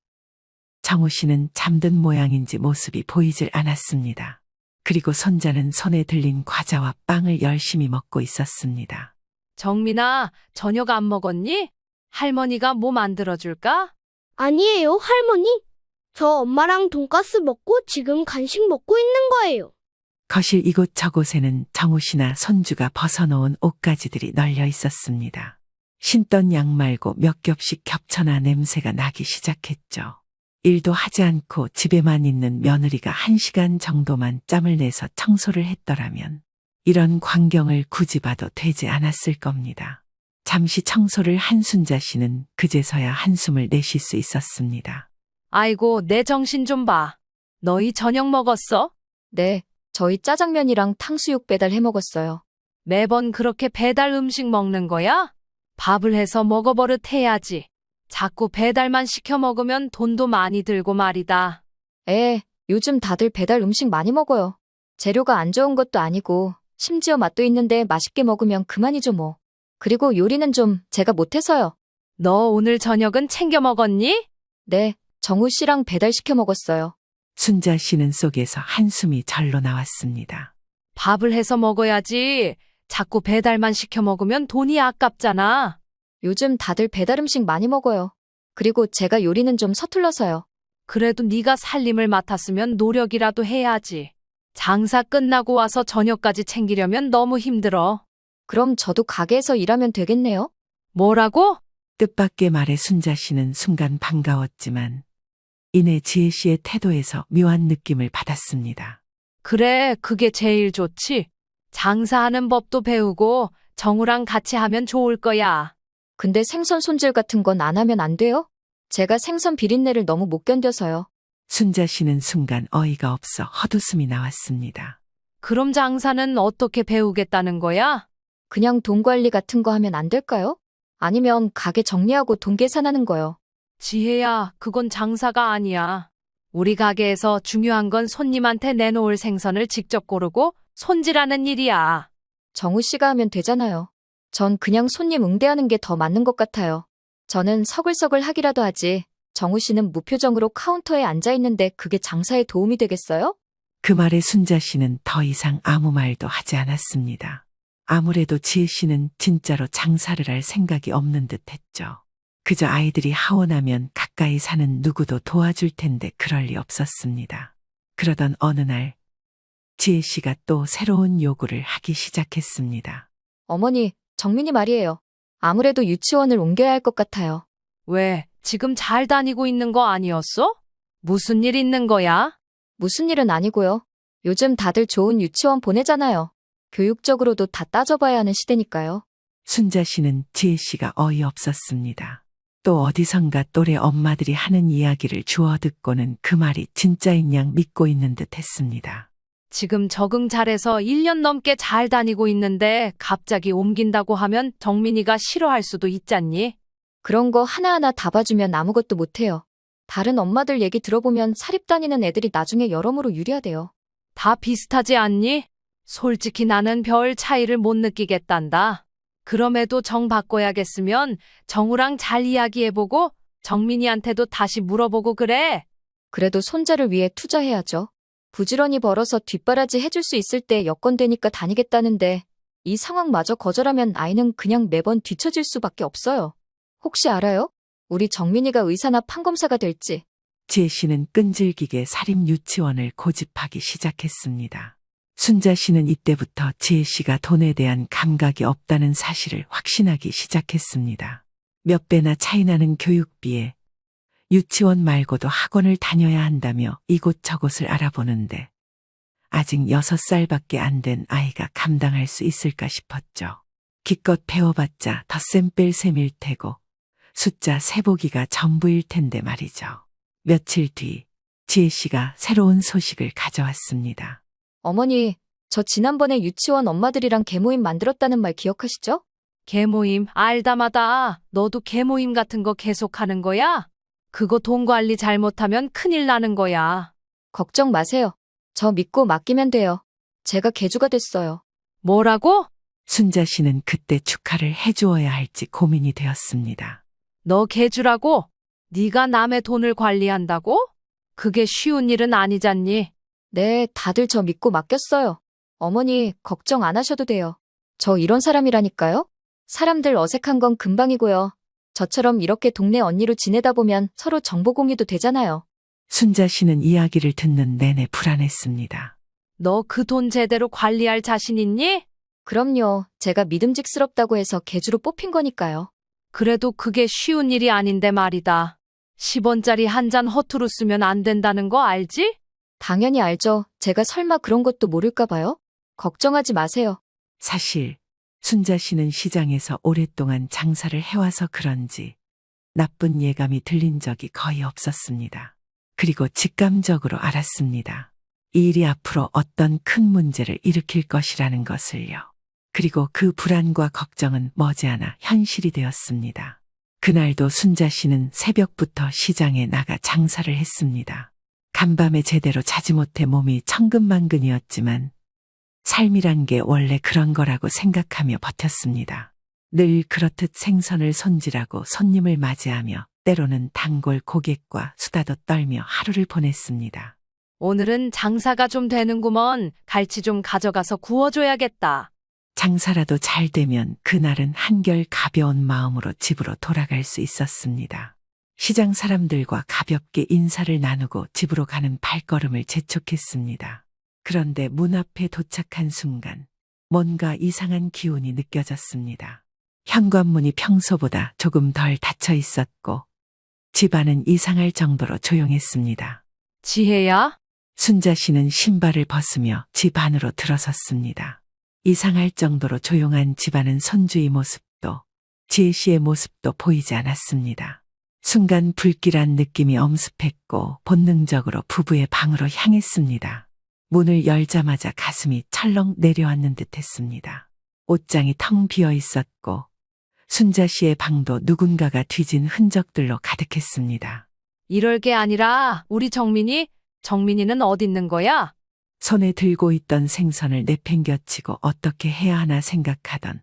S3: 정우 씨는 잠든 모양인지 모습이 보이질 않았습니다. 그리고 손자는 손에 들린 과자와 빵을 열심히 먹고 있었습니다.
S2: 정민아, 저녁 안 먹었니? 할머니가 뭐 만들어줄까?
S6: 아니에요, 할머니. 저 엄마랑 돈가스 먹고 지금 간식 먹고 있는 거예요.
S3: 거실 이곳저곳에는 정우 씨나 손주가 벗어놓은 옷가지들이 널려 있었습니다. 신던 양말고 몇 겹씩 겹쳐나 냄새가 나기 시작했죠. 일도 하지 않고 집에만 있는 며느리가 1시간 정도만 짬을 내서 청소를 했더라면 이런 광경을 굳이 봐도 되지 않았을 겁니다. 잠시 청소를 한 순자 씨는 그제서야 한숨을 내쉴 수 있었습니다.
S2: 아이고, 내 정신 좀 봐. 너희 저녁 먹었어?
S5: 네, 저희 짜장면이랑 탕수육 배달해 먹었어요.
S2: 매번 그렇게 배달 음식 먹는 거야? 밥을 해서 먹어버릇 해야지. 자꾸 배달만 시켜 먹으면 돈도 많이 들고 말이다.
S5: 요즘 다들 배달 음식 많이 먹어요. 재료가 안 좋은 것도 아니고 심지어 맛도 있는데 맛있게 먹으면 그만이죠 뭐. 그리고 요리는 좀 제가 못해서요.
S2: 너 오늘 저녁은 챙겨 먹었니?
S5: 네, 정우 씨랑 배달시켜 먹었어요.
S3: 순자 씨는 속에서 한숨이 절로 나왔습니다.
S2: 밥을 해서 먹어야지. 자꾸 배달만 시켜 먹으면 돈이 아깝잖아.
S5: 요즘 다들 배달 음식 많이 먹어요. 그리고 제가 요리는 좀 서툴러서요.
S2: 그래도 네가 살림을 맡았으면 노력이라도 해야지. 장사 끝나고 와서 저녁까지 챙기려면 너무 힘들어.
S5: 그럼 저도 가게에서 일하면 되겠네요?
S2: 뭐라고?
S3: 뜻밖의 말에 순자 씨는 순간 반가웠지만 이내 지혜 씨의 태도에서 묘한 느낌을 받았습니다.
S2: 그래, 그게 제일 좋지. 장사하는 법도 배우고 정우랑 같이 하면 좋을 거야.
S5: 근데 생선 손질 같은 건 안 하면 안 돼요? 제가 생선 비린내를 너무 못 견뎌서요.
S3: 순자 씨는 순간 어이가 없어 헛웃음이 나왔습니다.
S2: 그럼 장사는 어떻게 배우겠다는 거야?
S5: 그냥 돈 관리 같은 거 하면 안 될까요? 아니면 가게 정리하고 돈 계산하는 거요.
S2: 지혜야, 그건 장사가 아니야. 우리 가게에서 중요한 건 손님한테 내놓을 생선을 직접 고르고 손질하는 일이야.
S5: 정우 씨가 하면 되잖아요. 전 그냥 손님 응대하는 게 더 맞는 것 같아요. 저는 서글서글 하기라도 하지. 정우 씨는 무표정으로 카운터에 앉아 있는데 그게 장사에 도움이 되겠어요?
S3: 그 말에 순자 씨는 더 이상 아무 말도 하지 않았습니다. 아무래도 지혜 씨는 진짜로 장사를 할 생각이 없는 듯 했죠. 그저 아이들이 하원하면 가까이 사는 누구도 도와줄 텐데 그럴 리 없었습니다. 그러던 어느 날 지혜 씨가 또 새로운 요구를 하기 시작했습니다.
S5: 어머니, 정민이 말이에요. 아무래도 유치원을 옮겨야 할 것 같아요.
S2: 왜, 지금 잘 다니고 있는 거 아니었어? 무슨 일 있는 거야?
S5: 무슨 일은 아니고요. 요즘 다들 좋은 유치원 보내잖아요. 교육적으로도 다 따져봐야 하는 시대니까요.
S3: 순자 씨는 지혜 씨가 어이없었습니다. 또 어디선가 또래 엄마들이 하는 이야기를 주워 듣고는 그 말이 진짜인 양 믿고 있는 듯 했습니다.
S2: 지금 적응 잘해서 1년 넘게 잘 다니고 있는데 갑자기 옮긴다고 하면 정민이가 싫어할 수도 있잖니?
S5: 그런 거 하나하나 다 봐주면 아무것도 못해요. 다른 엄마들 얘기 들어보면 사립 다니는 애들이 나중에 여러모로 유리하대요.
S2: 다 비슷하지 않니? 솔직히 나는 별 차이를 못 느끼겠단다. 그럼에도 정 바꿔야겠으면 정우랑 잘 이야기해보고 정민이한테도 다시 물어보고 그래.
S5: 그래도 손자를 위해 투자해야죠. 부지런히 벌어서 뒷바라지 해줄 수 있을 때 여건 되니까 다니겠다는데 이 상황마저 거절하면 아이는 그냥 매번 뒤처질 수밖에 없어요. 혹시 알아요? 우리 정민이가 의사나 판검사가 될지.
S3: 지혜 씨는 끈질기게 사립 유치원을 고집하기 시작했습니다. 순자 씨는 이때부터 지혜 씨가 돈에 대한 감각이 없다는 사실을 확신하기 시작했습니다. 몇 배나 차이나는 교육비에 유치원 말고도 학원을 다녀야 한다며 이곳저곳을 알아보는데 아직 6살밖에 안 된 아이가 감당할 수 있을까 싶었죠. 기껏 배워봤자 덧셈 뺄 셈일 테고 숫자 세보기가 전부일 텐데 말이죠. 며칠 뒤 지혜 씨가 새로운 소식을 가져왔습니다.
S5: 어머니, 저 지난번에 유치원 엄마들이랑 개모임 만들었다는 말 기억하시죠?
S2: 개모임 알다마다 너도 개모임 같은 거 계속하는 거야? 그거 돈 관리 잘못하면 큰일 나는 거야.
S5: 걱정 마세요. 저 믿고 맡기면 돼요. 제가 개주가 됐어요.
S2: 뭐라고?
S3: 순자 씨는 그때 축하를 해주어야 할지 고민이 되었습니다.
S2: 너 개주라고? 네가 남의 돈을 관리한다고? 그게 쉬운 일은 아니잖니.
S5: 네, 다들 저 믿고 맡겼어요. 어머니, 걱정 안 하셔도 돼요. 저 이런 사람이라니까요? 사람들 어색한 건 금방이고요. 저처럼 이렇게 동네 언니로 지내다 보면 서로 정보 공유도 되잖아요.
S3: 순자 씨는 이야기를 듣는 내내 불안했습니다.
S2: 너 그 돈 제대로 관리할 자신 있니?
S5: 그럼요. 제가 믿음직스럽다고 해서 개주로 뽑힌 거니까요.
S2: 그래도 그게 쉬운 일이 아닌데 말이다. 10원짜리 한 잔 허투루 쓰면 안 된다는 거 알지?
S5: 당연히 알죠. 제가 설마 그런 것도 모를까 봐요? 걱정하지 마세요.
S3: 사실 순자 씨는 시장에서 오랫동안 장사를 해와서 그런지 나쁜 예감이 들린 적이 거의 없었습니다. 그리고 직감적으로 알았습니다. 이 일이 앞으로 어떤 큰 문제를 일으킬 것이라는 것을요. 그리고 그 불안과 걱정은 머지않아 현실이 되었습니다. 그날도 순자 씨는 새벽부터 시장에 나가 장사를 했습니다. 간밤에 제대로 자지 못해 몸이 천근만근이었지만 삶이란 게 원래 그런 거라고 생각하며 버텼습니다. 늘 그렇듯 생선을 손질하고 손님을 맞이하며 때로는 단골 고객과 수다도 떨며 하루를 보냈습니다.
S2: 오늘은 장사가 좀 되는구먼. 갈치 좀 가져가서 구워줘야겠다.
S3: 장사라도 잘 되면 그날은 한결 가벼운 마음으로 집으로 돌아갈 수 있었습니다. 시장 사람들과 가볍게 인사를 나누고 집으로 가는 발걸음을 재촉했습니다. 그런데 문 앞에 도착한 순간 뭔가 이상한 기운이 느껴졌습니다. 현관문이 평소보다 조금 덜 닫혀 있었고 집안은 이상할 정도로 조용했습니다.
S2: 지혜야?
S3: 순자 씨는 신발을 벗으며 집 안으로 들어섰습니다. 이상할 정도로 조용한 집안은 손주의 모습도 지혜 씨의 모습도 보이지 않았습니다. 순간 불길한 느낌이 엄습했고 본능적으로 부부의 방으로 향했습니다. 문을 열자마자 가슴이 철렁 내려앉는 듯했습니다. 옷장이 텅 비어 있었고 순자 씨의 방도 누군가가 뒤진 흔적들로 가득했습니다.
S2: 이럴 게 아니라 우리 정민이는 어디 있는 거야?
S3: 손에 들고 있던 생선을 내팽겨치고 어떻게 해야 하나 생각하던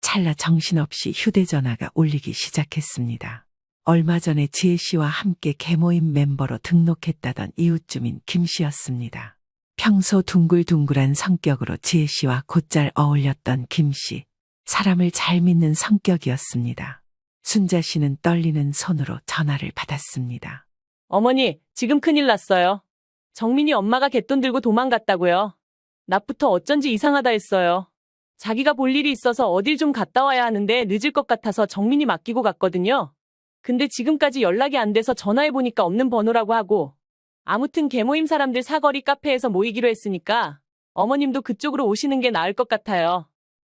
S3: 찰나 정신없이 휴대전화가 울리기 시작했습니다. 얼마 전에 지혜 씨와 함께 개모임 멤버로 등록했다던 이웃 주민 김 씨였습니다. 평소 둥글둥글한 성격으로 지혜 씨와 곧잘 어울렸던 김 씨. 사람을 잘 믿는 성격이었습니다. 순자 씨는 떨리는 손으로 전화를 받았습니다.
S11: 어머니, 지금 큰일 났어요. 정민이 엄마가 갯돈 들고 도망갔다고요. 낮부터 어쩐지 이상하다 했어요. 자기가 볼 일이 있어서 어딜 좀 갔다 와야 하는데 늦을 것 같아서 정민이 맡기고 갔거든요. 근데 지금까지 연락이 안 돼서 전화해보니까 없는 번호라고 하고, 아무튼 계모임 사람들 사거리 카페에서 모이기로 했으니까 어머님도 그쪽으로 오시는 게 나을 것 같아요.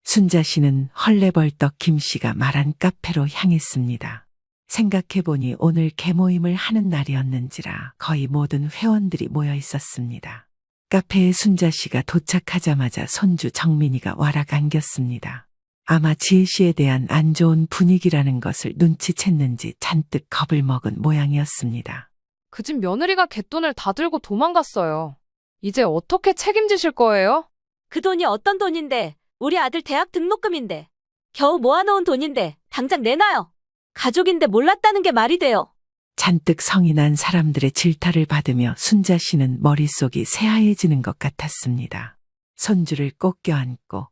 S3: 순자 씨는 헐레벌떡 김 씨가 말한 카페로 향했습니다. 생각해보니 오늘 개모임을 하는 날이었는지라 거의 모든 회원들이 모여 있었습니다. 카페에 순자 씨가 도착하자마자 손주 정민이가 와락 안겼습니다. 아마 지혜 씨에 대한 안 좋은 분위기라는 것을 눈치챘는지 잔뜩 겁을 먹은 모양이었습니다.
S2: 그 집 며느리가 갯돈을 다 들고 도망갔어요. 이제 어떻게 책임지실 거예요?
S8: 그 돈이 어떤 돈인데, 우리 아들 대학 등록금인데, 겨우 모아놓은 돈인데, 당장 내놔요. 가족인데 몰랐다는 게 말이 돼요.
S3: 잔뜩 성이 난 사람들의 질타를 받으며 순자 씨는 머릿속이 새하얘지는 것 같았습니다. 손주를 꼭 껴안고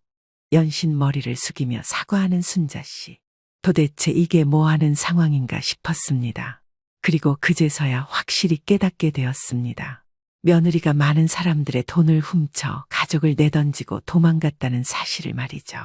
S3: 연신 머리를 숙이며 사과하는 순자 씨. 도대체 이게 뭐 하는 상황인가 싶었습니다. 그리고 그제서야 확실히 깨닫게 되었습니다. 며느리가 많은 사람들의 돈을 훔쳐 가족을 내던지고 도망갔다는 사실을 말이죠.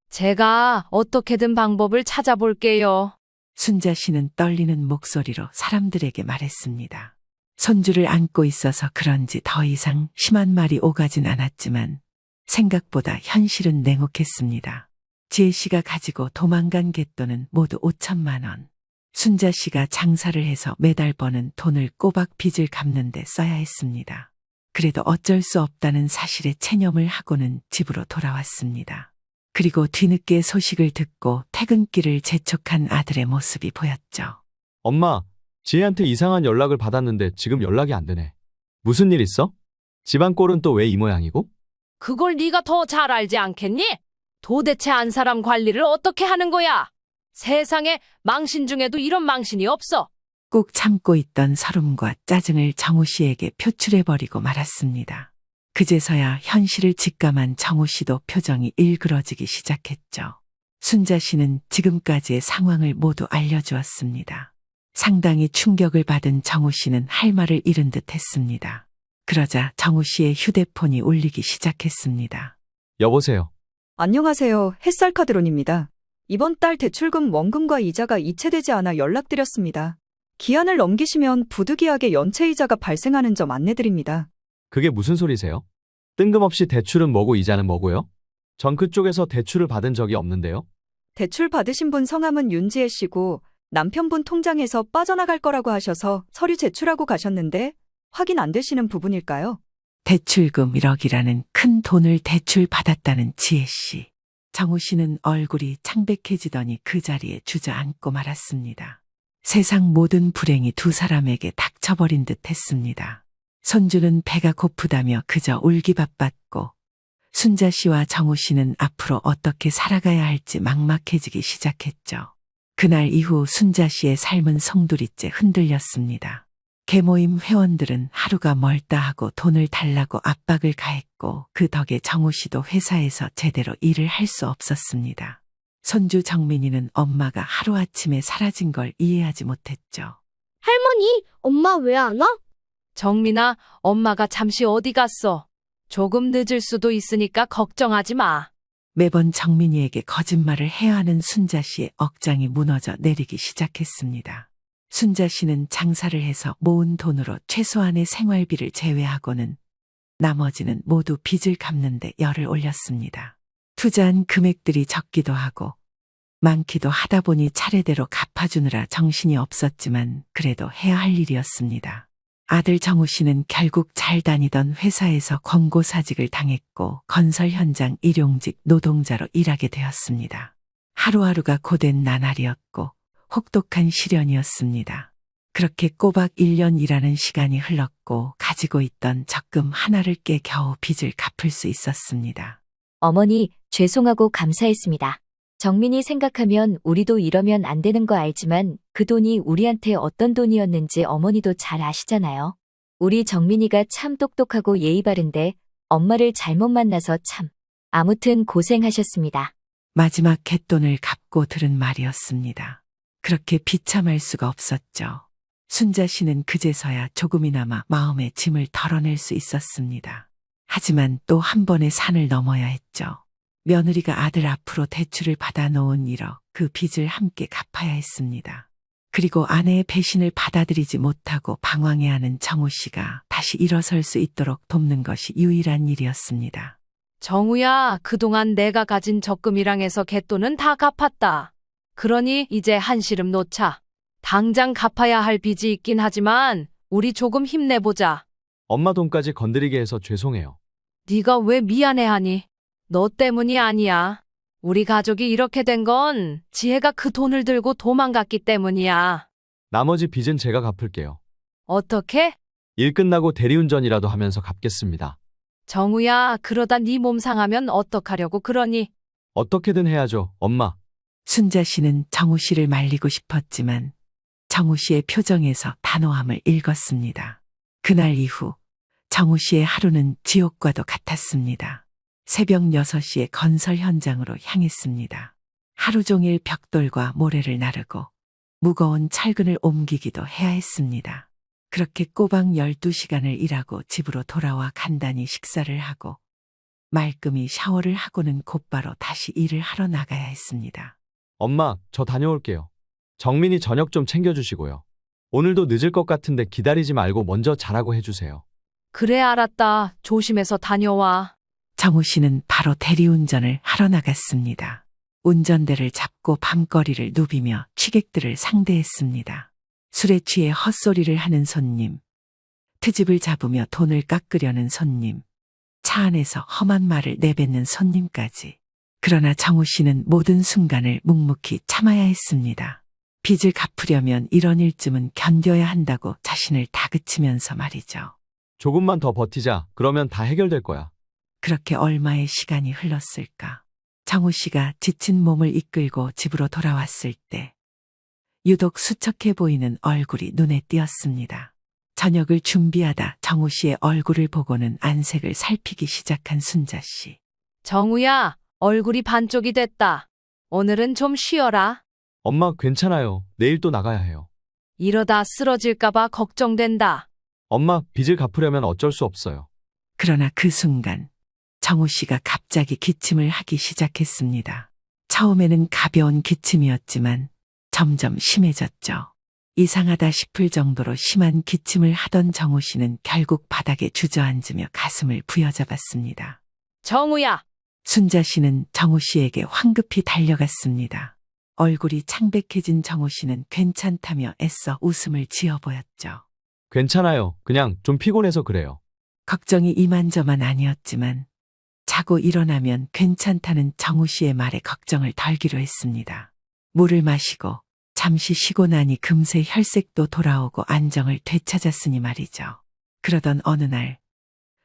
S2: 제가 어떻게든 방법을 찾아볼게요.
S3: 순자 씨는 떨리는 목소리로 사람들에게 말했습니다. 손주를 안고 있어서 그런지 더 이상 심한 말이 오가진 않았지만 생각보다 현실은 냉혹했습니다. 지혜 씨가 가지고 도망간 갯돈은 모두 5천만 원. 순자 씨가 장사를 해서 매달 버는 돈을 꼬박 빚을 갚는 데 써야 했습니다. 그래도 어쩔 수 없다는 사실에 체념을 하고는 집으로 돌아왔습니다. 그리고 뒤늦게 소식을 듣고 퇴근길을 재촉한 아들의 모습이 보였죠.
S10: 엄마, 지혜한테 이상한 연락을 받았는데 지금 연락이 안 되네. 무슨 일 있어? 집안 꼴은 또 왜 이 모양이고?
S2: 그걸 네가 더 잘 알지 않겠니? 도대체 안 사람 관리를 어떻게 하는 거야? 세상에 망신 중에도 이런 망신이 없어.
S3: 꾹 참고 있던 서름과 짜증을 정우 씨에게 표출해버리고 말았습니다. 그제서야 현실을 직감한 정우 씨도 표정이 일그러지기 시작했죠. 순자 씨는 지금까지의 상황을 모두 알려주었습니다. 상당히 충격을 받은 정우 씨는 할 말을 잃은 듯 했습니다. 그러자 정우 씨의 휴대폰이 울리기 시작했습니다.
S10: 여보세요.
S12: 안녕하세요. 햇살카드론입니다. 이번 달 대출금 원금과 이자가 이체되지 않아 연락드렸습니다. 기한을 넘기시면 부득이하게 연체이자가 발생하는 점 안내드립니다.
S10: 그게 무슨 소리세요? 뜬금없이 대출은 뭐고 이자는 뭐고요? 전 그쪽에서 대출을 받은 적이 없는데요.
S12: 대출 받으신 분 성함은 윤지혜 씨고 남편분 통장에서 빠져나갈 거라고 하셔서 서류 제출하고 가셨는데 확인 안 되시는 부분일까요?
S3: 대출금 1억이라는 큰 돈을 대출받았다는 지혜 씨. 정우 씨는 얼굴이 창백해지더니 그 자리에 주저앉고 말았습니다. 세상 모든 불행이 두 사람에게 닥쳐버린 듯 했습니다. 손주는 배가 고프다며 그저 울기 바빴고 순자 씨와 정우 씨는 앞으로 어떻게 살아가야 할지 막막해지기 시작했죠. 그날 이후 순자 씨의 삶은 송두리째 흔들렸습니다. 계모임 회원들은 하루가 멀다 하고 돈을 달라고 압박을 가했고 그 덕에 정우 씨도 회사에서 제대로 일을 할 수 없었습니다. 손주 정민이는 엄마가 하루아침에 사라진 걸 이해하지 못했죠.
S6: 할머니, 엄마 왜 안 와?
S2: 정민아, 엄마가 잠시 어디 갔어? 조금 늦을 수도 있으니까 걱정하지 마.
S3: 매번 정민이에게 거짓말을 해야 하는 순자 씨의 억장이 무너져 내리기 시작했습니다. 순자 씨는 장사를 해서 모은 돈으로 최소한의 생활비를 제외하고는 나머지는 모두 빚을 갚는 데 열을 올렸습니다. 투자한 금액들이 적기도 하고 많기도 하다 보니 차례대로 갚아주느라 정신이 없었지만 그래도 해야 할 일이었습니다. 아들 정우 씨는 결국 잘 다니던 회사에서 권고사직을 당했고 건설 현장 일용직 노동자로 일하게 되었습니다. 하루하루가 고된 나날이었고 혹독한 시련이었습니다. 그렇게 꼬박 1년 일하는 시간이 흘렀고 가지고 있던 적금 하나를 깨 겨우 빚을 갚을 수 있었습니다.
S5: 어머니, 죄송하고 감사했습니다. 정민이 생각하면 우리도 이러면 안 되는 거 알지만 그 돈이 우리한테 어떤 돈이었는지 어머니도 잘 아시잖아요. 우리 정민이가 참 똑똑하고 예의 바른데 엄마를 잘못 만나서 참. 아무튼 고생하셨습니다.
S3: 마지막 갯돈을 갚고 들은 말이었습니다. 그렇게 비참할 수가 없었죠. 순자 씨는 그제서야 조금이나마 마음의 짐을 덜어낼 수 있었습니다. 하지만 또 한 번의 산을 넘어야 했죠. 며느리가 아들 앞으로 대출을 받아 놓은 1억, 그 빚을 함께 갚아야 했습니다. 그리고 아내의 배신을 받아들이지 못하고 방황해하는 정우 씨가 다시 일어설 수 있도록 돕는 것이 유일한 일이었습니다.
S2: 정우야, 그동안 내가 가진 적금이랑 해서 갯돈은 다 갚았다. 그러니 이제 한시름 놓자. 당장 갚아야 할 빚이 있긴 하지만 우리 조금 힘내보자.
S10: 엄마 돈까지 건드리게 해서 죄송해요.
S2: 네가 왜 미안해하니? 너 때문이 아니야. 우리 가족이 이렇게 된 건 지혜가 그 돈을 들고 도망갔기 때문이야.
S10: 나머지 빚은 제가 갚을게요.
S2: 어떻게?
S10: 일 끝나고 대리운전이라도 하면서 갚겠습니다.
S2: 정우야, 그러다 네 몸 상하면 어떡하려고 그러니?
S10: 어떻게든 해야죠, 엄마.
S3: 순자 씨는 정우 씨를 말리고 싶었지만 정우 씨의 표정에서 단호함을 읽었습니다. 그날 이후 정우 씨의 하루는 지옥과도 같았습니다. 새벽 6시에 건설 현장으로 향했습니다. 하루 종일 벽돌과 모래를 나르고 무거운 철근을 옮기기도 해야 했습니다. 그렇게 꼬박 12시간을 일하고 집으로 돌아와 간단히 식사를 하고 말끔히 샤워를 하고는 곧바로 다시 일을 하러 나가야 했습니다.
S10: 엄마, 저 다녀올게요. 정민이 저녁 좀 챙겨주시고요. 오늘도 늦을 것 같은데 기다리지 말고 먼저 자라고 해주세요.
S2: 그래, 알았다. 조심해서 다녀와.
S3: 정우 씨는 바로 대리운전을 하러 나갔습니다. 운전대를 잡고 밤거리를 누비며 취객들을 상대했습니다. 술에 취해 헛소리를 하는 손님, 트집을 잡으며 돈을 깎으려는 손님, 차 안에서 험한 말을 내뱉는 손님까지. 그러나 정우 씨는 모든 순간을 묵묵히 참아야 했습니다. 빚을 갚으려면 이런 일쯤은 견뎌야 한다고 자신을 다그치면서 말이죠.
S10: 조금만 더 버티자. 그러면 다 해결될 거야.
S3: 그렇게 얼마의 시간이 흘렀을까. 정우 씨가 지친 몸을 이끌고 집으로 돌아왔을 때 유독 수척해 보이는 얼굴이 눈에 띄었습니다. 저녁을 준비하다 정우 씨의 얼굴을 보고는 안색을 살피기 시작한 순자 씨.
S2: 정우야, 얼굴이 반쪽이 됐다. 오늘은 좀 쉬어라.
S10: 엄마, 괜찮아요. 내일 또 나가야 해요.
S2: 이러다 쓰러질까봐 걱정된다.
S10: 엄마, 빚을 갚으려면 어쩔 수 없어요.
S3: 그러나 그 순간 정우 씨가 갑자기 기침을 하기 시작했습니다. 처음에는 가벼운 기침이었지만 점점 심해졌죠. 이상하다 싶을 정도로 심한 기침을 하던 정우 씨는 결국 바닥에 주저앉으며 가슴을 부여잡았습니다.
S2: 정우야!
S3: 순자 씨는 정우 씨에게 황급히 달려갔습니다. 얼굴이 창백해진 정우 씨는 괜찮다며 애써 웃음을 지어 보였죠.
S10: 괜찮아요. 그냥 좀 피곤해서 그래요.
S3: 걱정이 이만저만 아니었지만 자고 일어나면 괜찮다는 정우 씨의 말에 걱정을 덜기로 했습니다. 물을 마시고 잠시 쉬고 나니 금세 혈색도 돌아오고 안정을 되찾았으니 말이죠. 그러던 어느 날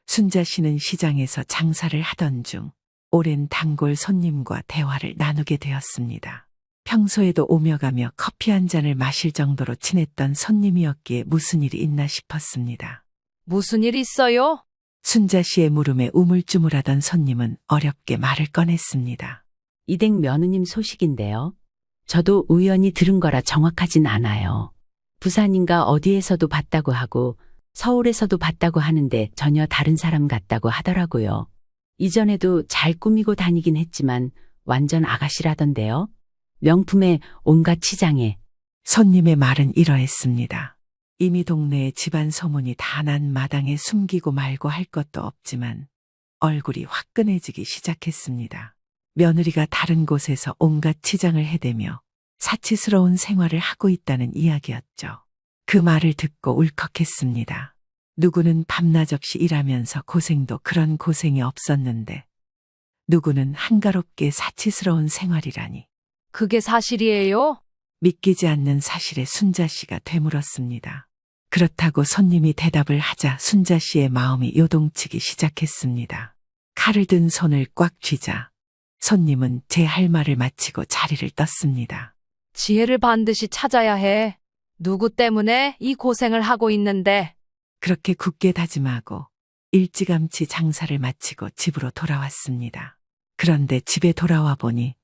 S3: 순자 씨는 시장에서 장사를 하던 중 오랜 단골 손님과 대화를 나누게 되었습니다. 평소에도 오며 가며 커피 한 잔을 마실 정도로 친했던 손님이었기에 무슨 일이 있나 싶었습니다.
S2: 무슨 일 있어요?
S3: 순자 씨의 물음에 우물쭈물하던 손님은 어렵게 말을 꺼냈습니다.
S13: 이댁 며느님 소식인데요. 저도 우연히 들은 거라 정확하진 않아요. 부산인가 어디에서도 봤다고 하고 서울에서도 봤다고 하는데 전혀 다른 사람 같다고 하더라고요. 이전에도 잘 꾸미고 다니긴 했지만 완전 아가씨라던데요. 명품에 온갖 치장에.
S3: 손님의 말은 이러했습니다. 이미 동네에 집안 소문이 다 난 마당에 숨기고 말고 할 것도 없지만 얼굴이 화끈해지기 시작했습니다. 며느리가 다른 곳에서 온갖 치장을 해대며 사치스러운 생활을 하고 있다는 이야기였죠. 그 말을 듣고 울컥했습니다. 누구는 밤낮없이 일하면서 고생도 그런 고생이 없었는데 누구는 한가롭게 사치스러운 생활이라니.
S2: 그게 사실이에요?
S3: 믿기지 않는 사실에 순자 씨가 되물었습니다. 그렇다고 손님이 대답을 하자 순자 씨의 마음이 요동치기 시작했습니다. 칼을 든 손을 꽉 쥐자 손님은 제 할 말을 마치고 자리를 떴습니다.
S2: 지혜를 반드시 찾아야 해. 누구 때문에 이 고생을 하고 있는데.
S3: 그렇게 굳게 다짐하고 일찌감치 장사를 마치고 집으로 돌아왔습니다. 그런데 집에 돌아와 보니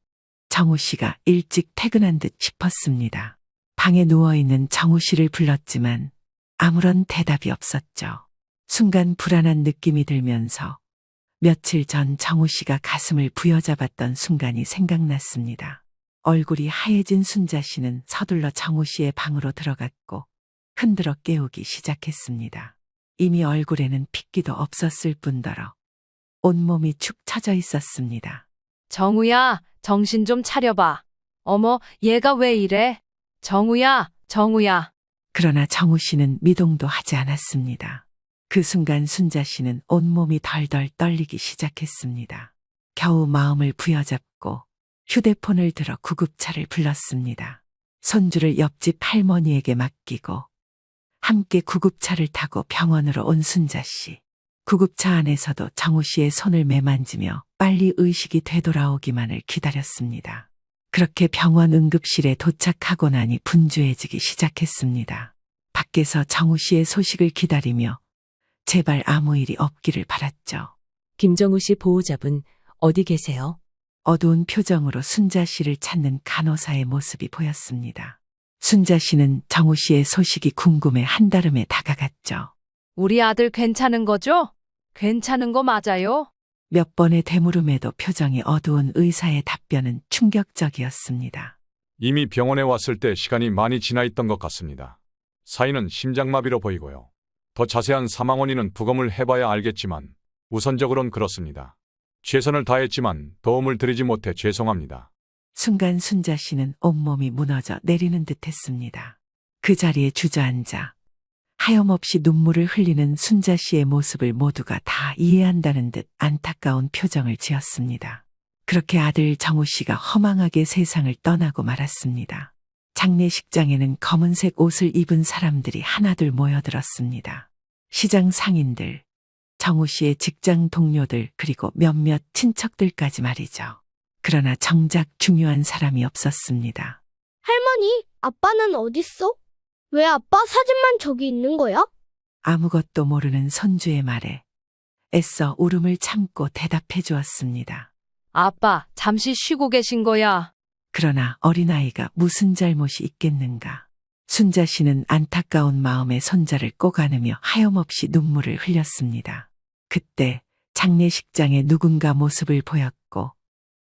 S3: 정우 씨가 일찍 퇴근한 듯 싶었습니다. 방에 누워있는 정우 씨를 불렀지만 아무런 대답이 없었죠. 순간 불안한 느낌이 들면서 며칠 전 정우 씨가 가슴을 부여잡았던 순간이 생각났습니다. 얼굴이 하얘진 순자 씨는 서둘러 정우 씨의 방으로 들어갔고 흔들어 깨우기 시작했습니다. 이미 얼굴에는 핏기도 없었을 뿐더러 온몸이 축 처져 있었습니다.
S2: 정우야, 정신 좀 차려봐. 어머, 얘가 왜 이래? 정우야, 정우야.
S3: 그러나 정우 씨는 미동도 하지 않았습니다. 그 순간 순자 씨는 온몸이 덜덜 떨리기 시작했습니다. 겨우 마음을 부여잡고 휴대폰을 들어 구급차를 불렀습니다. 손주를 옆집 할머니에게 맡기고 함께 구급차를 타고 병원으로 온 순자 씨. 구급차 안에서도 정우 씨의 손을 매만지며 빨리 의식이 되돌아오기만을 기다렸습니다. 그렇게 병원 응급실에 도착하고 나니 분주해지기 시작했습니다. 밖에서 정우 씨의 소식을 기다리며 제발 아무 일이 없기를 바랐죠.
S14: 김정우 씨 보호자분 어디 계세요?
S3: 어두운 표정으로 순자 씨를 찾는 간호사의 모습이 보였습니다. 순자 씨는 정우 씨의 소식이 궁금해 한달음에 다가갔죠.
S2: 우리 아들 괜찮은 거죠? 괜찮은 거 맞아요?
S3: 몇 번의 되물음에도 표정이 어두운 의사의 답변은 충격적이었습니다.
S15: 이미 병원에 왔을 때 시간이 많이 지나 있던 것 같습니다. 사인은 심장마비로 보이고요. 더 자세한 사망 원인은 부검을 해봐야 알겠지만 우선적으론 그렇습니다. 최선을 다했지만 도움을 드리지 못해 죄송합니다.
S3: 순간 순자 씨는 온몸이 무너져 내리는 듯했습니다. 그 자리에 주저앉아 하염없이 눈물을 흘리는 순자 씨의 모습을 모두가 다 이해한다는 듯 안타까운 표정을 지었습니다. 그렇게 아들 정우 씨가 허망하게 세상을 떠나고 말았습니다. 장례식장에는 검은색 옷을 입은 사람들이 하나둘 모여들었습니다. 시장 상인들, 정우 씨의 직장 동료들, 그리고 몇몇 친척들까지 말이죠. 그러나 정작 중요한 사람이 없었습니다.
S6: 할머니, 아빠는 어딨어? 왜 아빠 사진만 저기 있는 거야?
S3: 아무것도 모르는 손주의 말에 애써 울음을 참고 대답해 주었습니다.
S2: 아빠, 잠시 쉬고 계신 거야.
S3: 그러나 어린아이가 무슨 잘못이 있겠는가. 순자 씨는 안타까운 마음에 손자를 꼭 안으며 하염없이 눈물을 흘렸습니다. 그때 장례식장에 누군가 모습을 보였고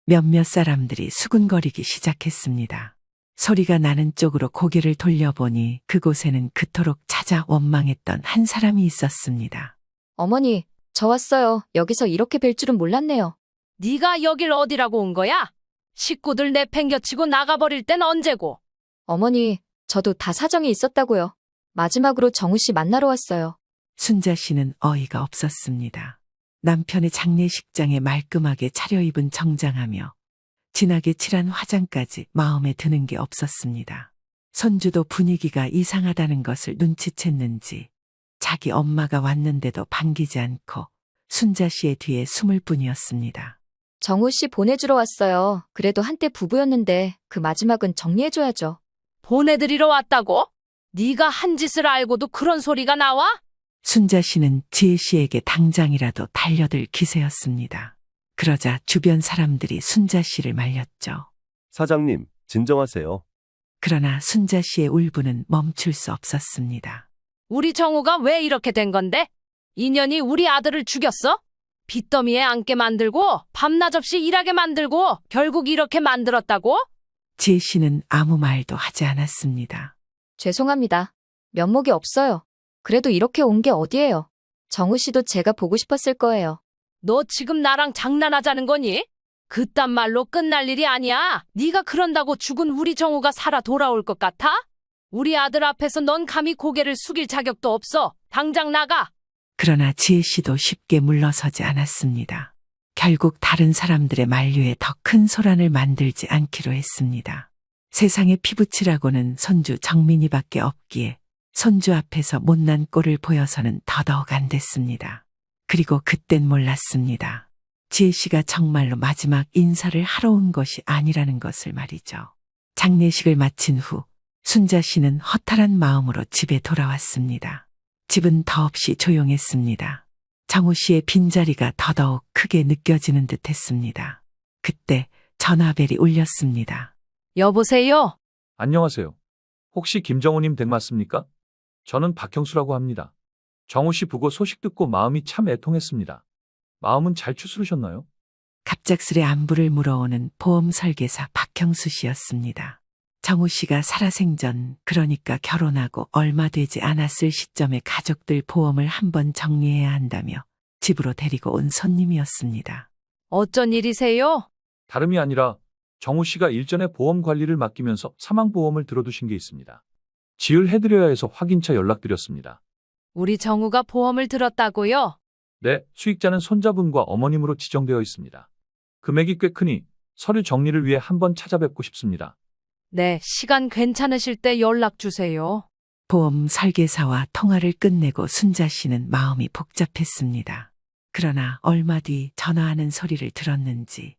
S3: 몇몇 사람들이 수군거리기 시작했습니다. 소리가 나는 쪽으로 고개를 돌려보니 그곳에는 그토록 찾아 원망했던 한 사람이 있었습니다.
S5: 어머니, 저 왔어요. 여기서 이렇게 뵐 줄은 몰랐네요.
S2: 네가 여길 어디라고 온 거야? 식구들 내팽겨치고 나가버릴 땐 언제고?
S5: 어머니, 저도 다 사정이 있었다고요. 마지막으로 정우 씨 만나러 왔어요.
S3: 순자 씨는 어이가 없었습니다. 남편의 장례식장에 말끔하게 차려입은 정장하며 진하게 칠한 화장까지 마음에 드는 게 없었습니다. 손주도 분위기가 이상하다는 것을 눈치챘는지 자기 엄마가 왔는데도 반기지 않고 순자 씨의 뒤에 숨을 뿐이었습니다.
S5: 정우 씨 보내주러 왔어요. 그래도 한때 부부였는데 그 마지막은 정리해줘야죠.
S2: 보내드리러 왔다고? 네가 한 짓을 알고도 그런 소리가 나와?
S3: 순자 씨는 지혜 씨에게 당장이라도 달려들 기세였습니다. 그러자 주변 사람들이 순자 씨를 말렸죠.
S16: 사장님, 진정하세요.
S3: 그러나 순자 씨의 울분은 멈출 수 없었습니다.
S2: 우리 정우가 왜 이렇게 된 건데? 인연이 우리 아들을 죽였어? 빚더미에 앉게 만들고 밤낮 없이 일하게 만들고 결국 이렇게 만들었다고?
S3: 지혜 씨는 아무 말도 하지 않았습니다.
S5: 죄송합니다. 면목이 없어요. 그래도 이렇게 온 게 어디예요. 정우 씨도 제가 보고 싶었을 거예요.
S2: 너 지금 나랑 장난하자는 거니? 그딴 말로 끝날 일이 아니야. 네가 그런다고 죽은 우리 정우가 살아 돌아올 것 같아? 우리 아들 앞에서 넌 감히 고개를 숙일 자격도 없어. 당장 나가.
S3: 그러나 지혜 씨도 쉽게 물러서지 않았습니다. 결국 다른 사람들의 만류에 더 큰 소란을 만들지 않기로 했습니다. 세상에 피부치라고는 손주 정민이밖에 없기에 손주 앞에서 못난 꼴을 보여서는 더더욱 안 됐습니다. 그리고 그땐 몰랐습니다. 지혜 씨가 정말로 마지막 인사를 하러 온 것이 아니라는 것을 말이죠. 장례식을 마친 후 순자 씨는 허탈한 마음으로 집에 돌아왔습니다. 집은 더없이 조용했습니다. 정우 씨의 빈자리가 더더욱 크게 느껴지는 듯했습니다. 그때 전화벨이 울렸습니다.
S2: 여보세요?
S17: 안녕하세요. 혹시 김정우님 댁 맞습니까? 저는 박형수라고 합니다. 정우 씨 부고 소식 듣고 마음이 참 애통했습니다. 마음은 잘 추스르셨나요?
S3: 갑작스레 안부를 물어오는 보험 설계사 박형수 씨였습니다. 정우 씨가 살아생전, 그러니까 결혼하고 얼마 되지 않았을 시점에 가족들 보험을 한번 정리해야 한다며 집으로 데리고 온 손님이었습니다.
S2: 어쩐 일이세요?
S17: 다름이 아니라 정우 씨가 일전에 보험 관리를 맡기면서 사망보험을 들어두신 게 있습니다. 지을해드려야 해서 확인차 연락드렸습니다.
S2: 우리 정우가 보험을 들었다고요?
S17: 네, 수익자는 손자분과 어머님으로 지정되어 있습니다. 금액이 꽤 크니 서류 정리를 위해 한번 찾아뵙고 싶습니다.
S2: 네, 시간 괜찮으실 때 연락 주세요.
S3: 보험 설계사와 통화를 끝내고 순자 씨는 마음이 복잡했습니다. 그러나 얼마 뒤 전화하는 소리를 들었는지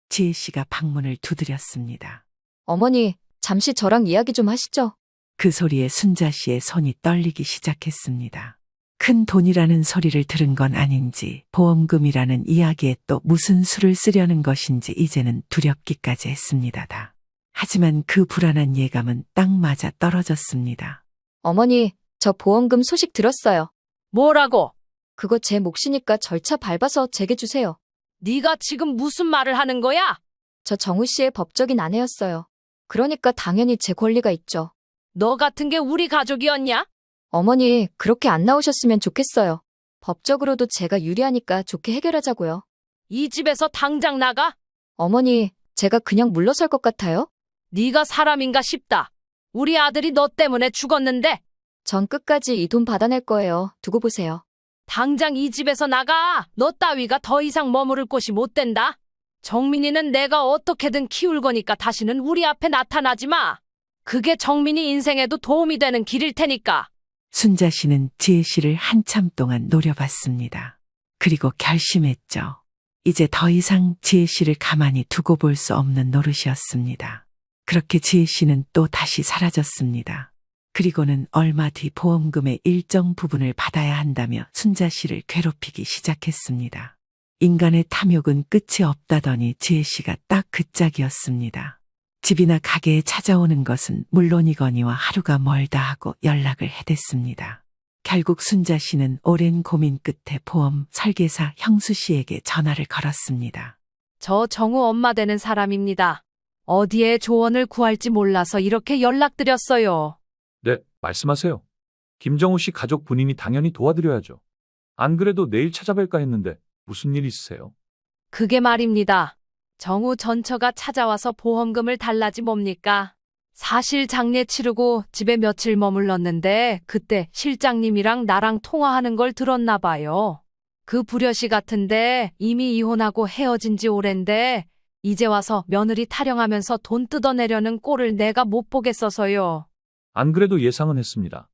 S3: 지혜 씨가 방문을 두드렸습니다.
S5: 어머니, 잠시 저랑 이야기 좀 하시죠.
S3: 그 소리에 순자 씨의 손이 떨리기 시작했습니다. 큰 돈이라는 소리를 들은 건 아닌지 보험금이라는 이야기에 또 무슨 수를 쓰려는 것인지 이제는 두렵기까지 했습니다. 하지만 그 불안한 예감은 딱 맞아 떨어졌습니다.
S5: 어머니, 저 보험금 소식 들었어요.
S2: 뭐라고?
S5: 그거 제 몫이니까 절차 밟아서 제게 주세요.
S2: 네가 지금 무슨 말을 하는 거야?
S5: 저 정우 씨의 법적인 아내였어요. 그러니까 당연히 제 권리가 있죠.
S2: 너 같은 게 우리 가족이었냐?
S5: 어머니, 그렇게 안 나오셨으면 좋겠어요. 법적으로도 제가 유리하니까 좋게 해결하자고요.
S2: 이 집에서 당장 나가?
S5: 어머니, 제가 그냥 물러설 것 같아요?
S2: 네가 사람인가 싶다. 우리 아들이 너 때문에 죽었는데.
S5: 전 끝까지 이 돈 받아낼 거예요. 두고 보세요.
S2: 당장 이 집에서 나가. 너 따위가 더 이상 머무를 곳이 못 된다. 정민이는 내가 어떻게든 키울 거니까 다시는 우리 앞에 나타나지 마. 그게 정민이 인생에도 도움이 되는 길일 테니까.
S3: 순자 씨는 지혜 씨를 한참 동안 노려봤습니다. 그리고 결심했죠. 이제 더 이상 지혜 씨를 가만히 두고 볼 수 없는 노릇이었습니다. 그렇게 지혜 씨는 또 다시 사라졌습니다. 그리고는 얼마 뒤 보험금의 일정 부분을 받아야 한다며 순자 씨를 괴롭히기 시작했습니다. 인간의 탐욕은 끝이 없다더니 지혜 씨가 딱 그 짝이었습니다. 집이나 가게에 찾아오는 것은 물론이거니와 하루가 멀다 하고 연락을 해댔습니다. 결국 순자 씨는 오랜 고민 끝에 보험 설계사 형수 씨에게 전화를 걸었습니다.
S2: 저 정우 엄마 되는 사람입니다. 어디에 조언을 구할지 몰라서 이렇게 연락드렸어요.
S17: 네, 말씀하세요. 김정우 씨 가족 분이니 당연히 도와드려야죠. 안 그래도 내일 찾아뵐까 했는데 무슨 일 있으세요?
S2: 그게 말입니다. 정우 전처가 찾아와서 보험금을 달라지 뭡니까? 사실 장례 치르고 집에 며칠 머물렀는데 그때 실장님이랑 나랑 통화하는 걸 들었나 봐요. 그 불효시 같은데 이미 이혼하고 헤어진 지 오랜데 이제 와서 며느리 타령하면서 돈 뜯어내려는 꼴을 내가 못 보겠어서요.
S17: 안 그래도 예상은 했습니다.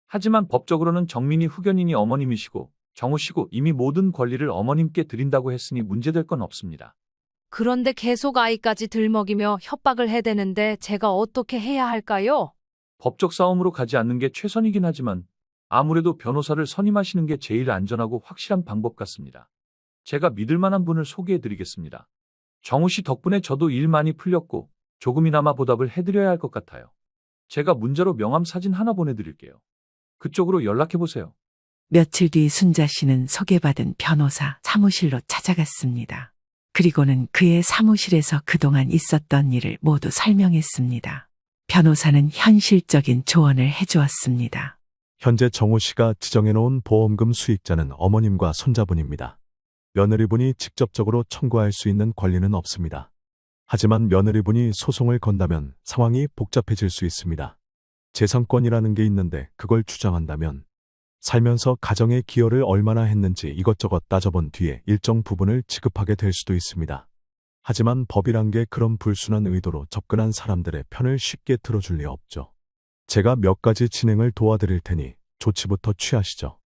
S17: 하지만 법적으로는 정민이 후견인이 어머님이시고 정우 씨고 이미 모든 권리를 어머님께 드린다고 했으니 문제될 건 없습니다.
S2: 그런데 계속 아이까지 들먹이며 협박을 해대는데 제가 어떻게 해야 할까요?
S17: 법적 싸움으로 가지 않는 게 최선이긴 하지만 아무래도 변호사를 선임하시는 게 제일 안전하고 확실한 방법 같습니다. 제가 믿을 만한 분을 소개해 드리겠습니다. 정우 씨 덕분에 저도 일 많이 풀렸고 조금이나마 보답을 해드려야 할 것 같아요. 제가 문자로 명함 사진 하나 보내드릴게요. 그쪽으로 연락해 보세요.
S3: 며칠 뒤 순자 씨는 소개받은 변호사 사무실로 찾아갔습니다. 그리고는 그의 사무실에서 그동안 있었던 일을 모두 설명했습니다. 변호사는 현실적인 조언을 해주었습니다.
S7: 현재 정우 씨가 지정해놓은 보험금 수익자는 어머님과 손자분입니다. 며느리분이 직접적으로 청구할 수 있는 권리는 없습니다. 하지만 며느리분이 소송을 건다면 상황이 복잡해질 수 있습니다. 재산권이라는 게 있는데 그걸 주장한다면 살면서 가정에 기여를 얼마나 했는지 이것저것 따져본 뒤에 일정 부분을 지급하게 될 수도 있습니다. 하지만 법이란 게 그런 불순한 의도로 접근한 사람들의 편을 쉽게 들어줄 리 없죠. 제가 몇 가지 진행을 도와드릴 테니 조치부터 취하시죠.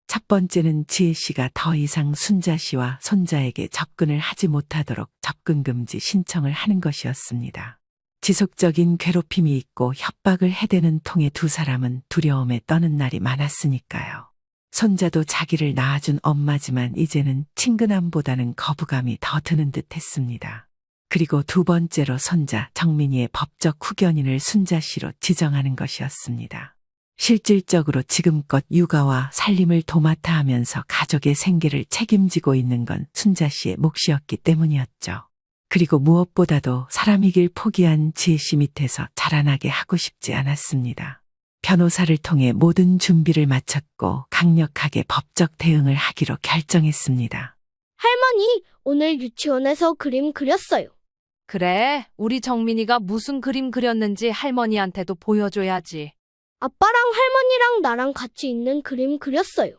S3: 첫 번째는 지혜 씨가 더 이상 순자 씨와 손자에게 접근을 하지 못하도록 접근 금지 신청을 하는 것이었습니다. 지속적인 괴롭힘이 있고 협박을 해대는 통에 두 사람은 두려움에 떠는 날이 많았으니까요. 손자도 자기를 낳아준 엄마지만 이제는 친근함보다는 거부감이 더 드는 듯 했습니다. 그리고 두 번째로 손자 정민이의 법적 후견인을 순자 씨로 지정하는 것이었습니다. 실질적으로 지금껏 육아와 살림을 도맡아 하면서 가족의 생계를 책임지고 있는 건 순자 씨의 몫이었기 때문이었죠. 그리고 무엇보다도 사람이길 포기한 지혜 씨 밑에서 자라나게 하고 싶지 않았습니다. 변호사를 통해 모든 준비를 마쳤고 강력하게 법적 대응을 하기로 결정했습니다.
S6: 할머니, 오늘 유치원에서 그림 그렸어요.
S2: 그래, 우리 정민이가 무슨 그림 그렸는지 할머니한테도 보여줘야지.
S6: 아빠랑 할머니랑 나랑 같이 있는 그림 그렸어요.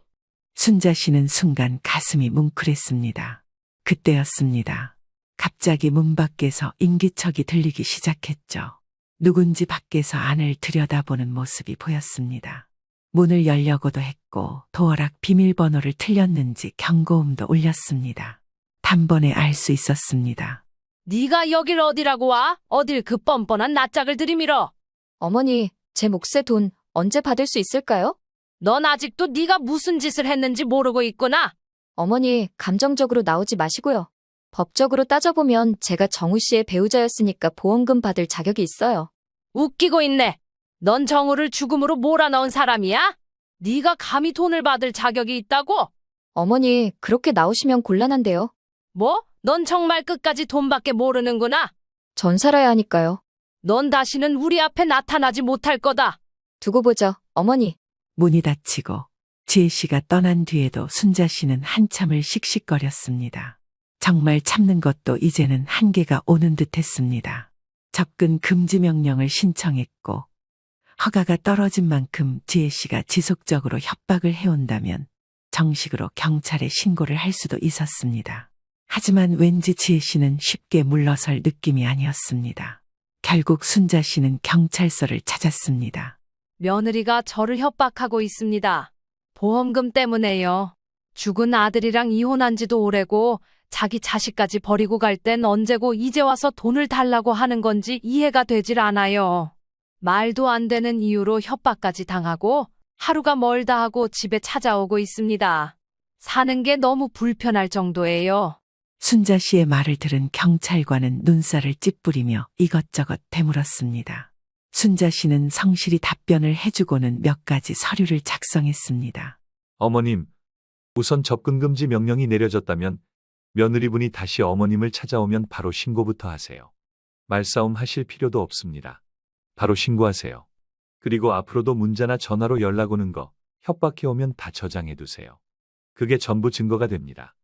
S3: 순자 씨는 순간 가슴이 뭉클했습니다. 그때였습니다. 갑자기 문 밖에서 인기척이 들리기 시작했죠. 누군지 밖에서 안을 들여다보는 모습이 보였습니다. 문을 열려고도 했고 도어락 비밀번호를 틀렸는지 경고음도 울렸습니다. 단번에 알 수 있었습니다.
S2: 네가 여길 어디라고 와? 어딜 그 뻔뻔한 낯짝을 들이밀어?
S5: 어머니, 제 몫의 돈 언제 받을 수 있을까요?
S2: 넌 아직도 네가 무슨 짓을 했는지 모르고 있구나.
S5: 어머니, 감정적으로 나오지 마시고요. 법적으로 따져보면 제가 정우 씨의 배우자였으니까 보험금 받을 자격이 있어요.
S2: 웃기고 있네. 넌 정우를 죽음으로 몰아넣은 사람이야? 네가 감히 돈을 받을 자격이 있다고?
S5: 어머니, 그렇게 나오시면 곤란한데요.
S2: 뭐? 넌 정말 끝까지 돈밖에 모르는구나.
S5: 전 살아야 하니까요.
S2: 넌 다시는 우리 앞에 나타나지 못할 거다.
S5: 두고 보죠, 어머니.
S3: 문이 닫히고 지혜 씨가 떠난 뒤에도 순자 씨는 한참을 씩씩거렸습니다. 정말 참는 것도 이제는 한계가 오는 듯했습니다. 접근 금지 명령을 신청했고 허가가 떨어진 만큼 지혜 씨가 지속적으로 협박을 해온다면 정식으로 경찰에 신고를 할 수도 있었습니다. 하지만 왠지 지혜 씨는 쉽게 물러설 느낌이 아니었습니다. 결국 순자 씨는 경찰서를 찾았습니다.
S2: 며느리가 저를 협박하고 있습니다. 보험금 때문에요. 죽은 아들이랑 이혼한 지도 오래고 자기 자식까지 버리고 갈 땐 언제고 이제 와서 돈을 달라고 하는 건지 이해가 되질 않아요. 말도 안 되는 이유로 협박까지 당하고 하루가 멀다 하고 집에 찾아오고 있습니다. 사는 게 너무 불편할 정도예요.
S3: 순자 씨의 말을 들은 경찰관은 눈살을 찌푸리며 이것저것 되물었습니다. 순자 씨는 성실히 답변을 해주고는 몇 가지 서류를 작성했습니다.
S17: 어머님, 우선 접근금지 명령이 내려졌다면 며느리분이 다시 어머님을 찾아오면 바로 신고부터 하세요. 말싸움 하실 필요도 없습니다. 바로 신고하세요. 그리고 앞으로도 문자나 전화로 연락 오는 거 협박해 오면 다 저장해 두세요. 그게 전부 증거가 됩니다.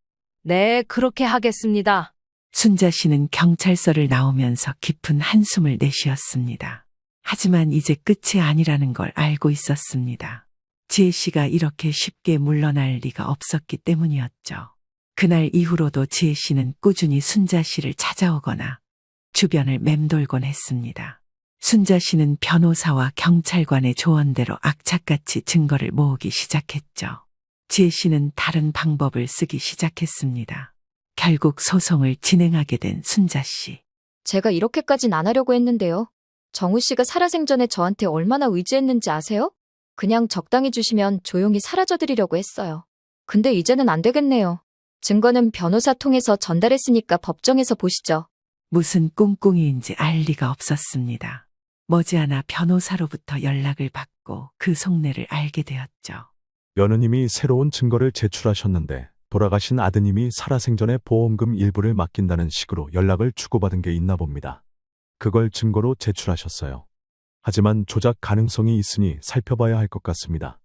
S2: 네, 그렇게 하겠습니다.
S3: 순자 씨는 경찰서를 나오면서 깊은 한숨을 내쉬었습니다. 하지만 이제 끝이 아니라는 걸 알고 있었습니다. 지혜 씨가 이렇게 쉽게 물러날 리가 없었기 때문이었죠. 그날 이후로도 지혜 씨는 꾸준히 순자 씨를 찾아오거나 주변을 맴돌곤 했습니다. 순자 씨는 변호사와 경찰관의 조언대로 악착같이 증거를 모으기 시작했죠. 지혜 씨는 다른 방법을 쓰기 시작했습니다. 결국 소송을 진행하게 된 순자 씨.
S5: 제가 이렇게까진 안 하려고 했는데요. 정우 씨가 살아생전에 저한테 얼마나 의지했는지 아세요? 그냥 적당히 주시면 조용히 사라져드리려고 했어요. 근데 이제는 안 되겠네요. 증거는 변호사 통해서 전달했으니까 법정에서 보시죠.
S3: 무슨 꿍꿍이인지 알 리가 없었습니다. 머지않아 변호사로부터 연락을 받고 그 속내를 알게 되었죠.
S7: 며느님이 새로운 증거를 제출하셨는데 돌아가신 아드님이 살아생전에 보험금 일부를 맡긴다는 식으로 연락을 주고받은 게 있나 봅니다. 그걸 증거로 제출하셨어요. 하지만 조작 가능성이 있으니 살펴봐야 할 것 같습니다.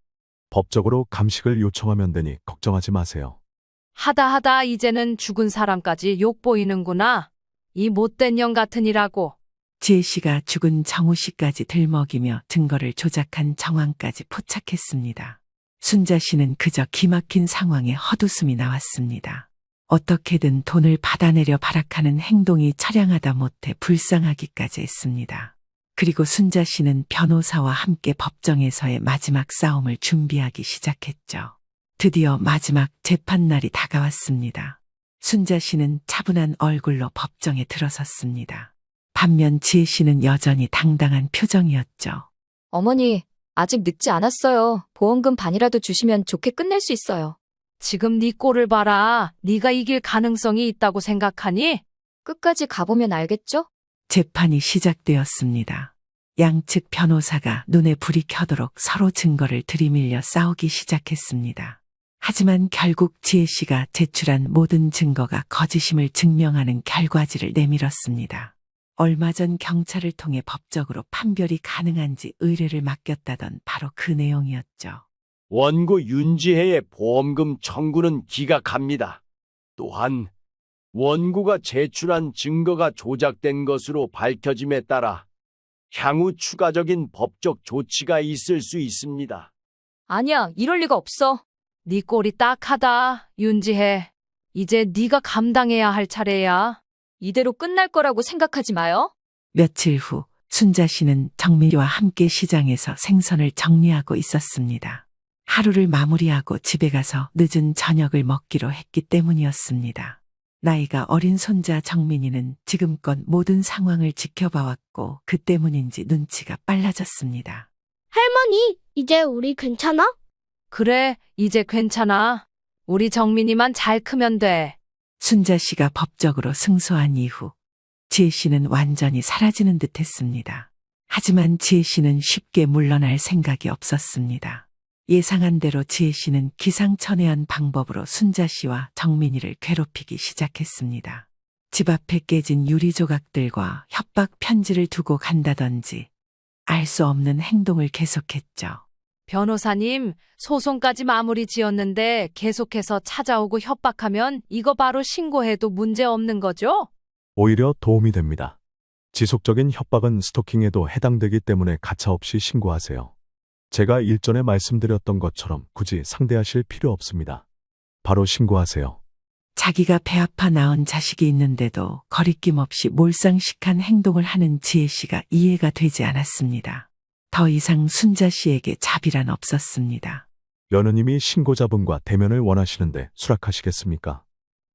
S7: 법적으로 감식을 요청하면 되니 걱정하지 마세요.
S2: 하다 이제는 죽은 사람까지 욕보이는구나. 이 못된 년 같으니라고.
S3: 지혜 씨가 죽은 정우 씨까지 들먹이며 증거를 조작한 정황까지 포착했습니다. 순자 씨는 그저 기막힌 상황에 헛웃음이 나왔습니다. 어떻게든 돈을 받아내려 발악하는 행동이 처량하다 못해 불쌍하기까지 했습니다. 그리고 순자 씨는 변호사와 함께 법정에서의 마지막 싸움을 준비하기 시작했죠. 드디어 마지막 재판날이 다가왔습니다. 순자 씨는 차분한 얼굴로 법정에 들어섰습니다. 반면 지혜 씨는 여전히 당당한 표정이었죠.
S5: 어머니, 아직 늦지 않았어요. 보험금 반이라도 주시면 좋게 끝낼 수 있어요.
S2: 지금 네 꼴을 봐라. 네가 이길 가능성이 있다고 생각하니?
S5: 끝까지 가보면 알겠죠?
S3: 재판이 시작되었습니다. 양측 변호사가 눈에 불이 켜도록 서로 증거를 들이밀려 싸우기 시작했습니다. 하지만 결국 지혜 씨가 제출한 모든 증거가 거짓임을 증명하는 결과지를 내밀었습니다. 얼마 전 경찰을 통해 법적으로 판별이 가능한지 의뢰를 맡겼다던 바로 그 내용이었죠.
S18: 원고 윤지혜의 보험금 청구는 기각합니다. 또한 원고가 제출한 증거가 조작된 것으로 밝혀짐에 따라 향후 추가적인 법적 조치가 있을 수 있습니다.
S5: 아니야, 이럴 리가 없어.
S2: 네 꼴이 딱하다, 윤지혜. 이제 네가 감당해야 할 차례야.
S5: 이대로 끝날 거라고 생각하지 마요.
S3: 며칠 후 순자 씨는 정민이와 함께 시장에서 생선을 정리하고 있었습니다. 하루를 마무리하고 집에 가서 늦은 저녁을 먹기로 했기 때문이었습니다. 나이가 어린 손자 정민이는 지금껏 모든 상황을 지켜봐왔고 그 때문인지 눈치가 빨라졌습니다.
S6: 할머니, 이제 우리 괜찮아?
S2: 그래, 이제 괜찮아. 우리 정민이만 잘 크면 돼.
S3: 순자 씨가 법적으로 승소한 이후 지혜 씨는 완전히 사라지는 듯 했습니다. 하지만 지혜 씨는 쉽게 물러날 생각이 없었습니다. 예상한 대로 지혜 씨는 기상천외한 방법으로 순자 씨와 정민이를 괴롭히기 시작했습니다. 집 앞에 깨진 유리 조각들과 협박 편지를 두고 간다든지 알 수 없는 행동을 계속했죠.
S2: 변호사님, 소송까지 마무리 지었는데 계속해서 찾아오고 협박하면 이거 바로 신고해도 문제 없는 거죠?
S7: 오히려 도움이 됩니다. 지속적인 협박은 스토킹에도 해당되기 때문에 가차없이 신고하세요. 제가 일전에 말씀드렸던 것처럼 굳이 상대하실 필요 없습니다. 바로 신고하세요.
S3: 자기가 배 아파 낳은 자식이 있는데도 거리낌 없이 몰상식한 행동을 하는 지혜 씨가 이해가 되지 않았습니다. 더 이상 순자 씨에게 자비란 없었습니다.
S7: 며느님이 신고자분과 대면을 원하시는데 수락하시겠습니까?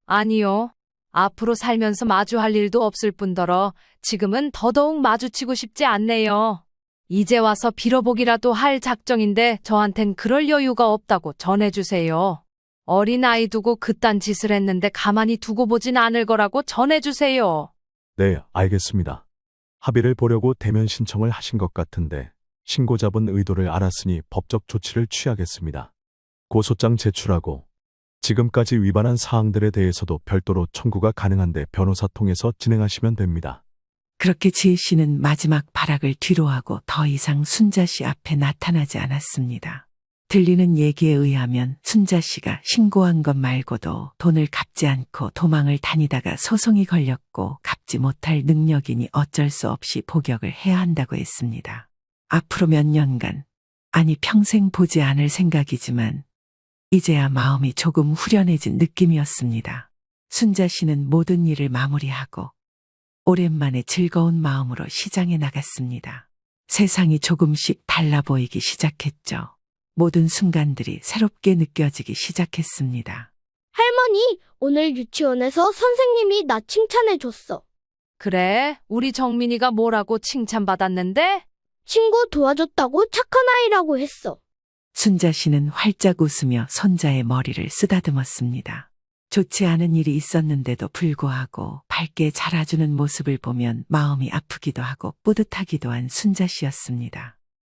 S2: 아니요. 앞으로 살면서 마주할 일도 없을 뿐더러 지금은 더더욱 마주치고 싶지 않네요. 이제 와서 빌어보기라도 할 작정인데 저한텐 그럴 여유가 없다고 전해주세요. 어린 아이 두고 그딴 짓을 했는데 가만히 두고 보진 않을 거라고 전해주세요.
S7: 네, 알겠습니다. 합의를 보려고 대면 신청을 하신 것 같은데 신고자분 의도를 알았으니 법적 조치를 취하겠습니다. 고소장 제출하고 지금까지 위반한 사항들에 대해서도 별도로 청구가 가능한데 변호사 통해서 진행하시면 됩니다.
S3: 그렇게 지혜 씨는 마지막 발악을 뒤로하고 더 이상 순자 씨 앞에 나타나지 않았습니다. 들리는 얘기에 의하면 순자 씨가 신고한 것 말고도 돈을 갚지 않고 도망을 다니다가 소송이 걸렸고 갚지 못할 능력이니 어쩔 수 없이 복역을 해야 한다고 했습니다. 앞으로 몇 년간, 아니 평생 보지 않을 생각이지만 이제야 마음이 조금 후련해진 느낌이었습니다. 순자 씨는 모든 일을 마무리하고 오랜만에 즐거운 마음으로 시장에 나갔습니다. 세상이 조금씩 달라 보이기 시작했죠. 모든 순간들이 새롭게 느껴지기 시작했습니다.
S6: 할머니, 오늘 유치원에서 선생님이 나 칭찬해줬어.
S2: 그래, 우리 정민이가 뭐라고 칭찬받았는데?
S6: 친구 도와줬다고 착한 아이라고 했어.
S3: 순자 씨는 활짝 웃으며 손자의 머리를 쓰다듬었습니다. 좋지 않은 일이 있었는데도 불구하고 밝게 자라주는 모습을 보면 마음이 아프기도 하고 뿌듯하기도 한 순자 씨였습니다.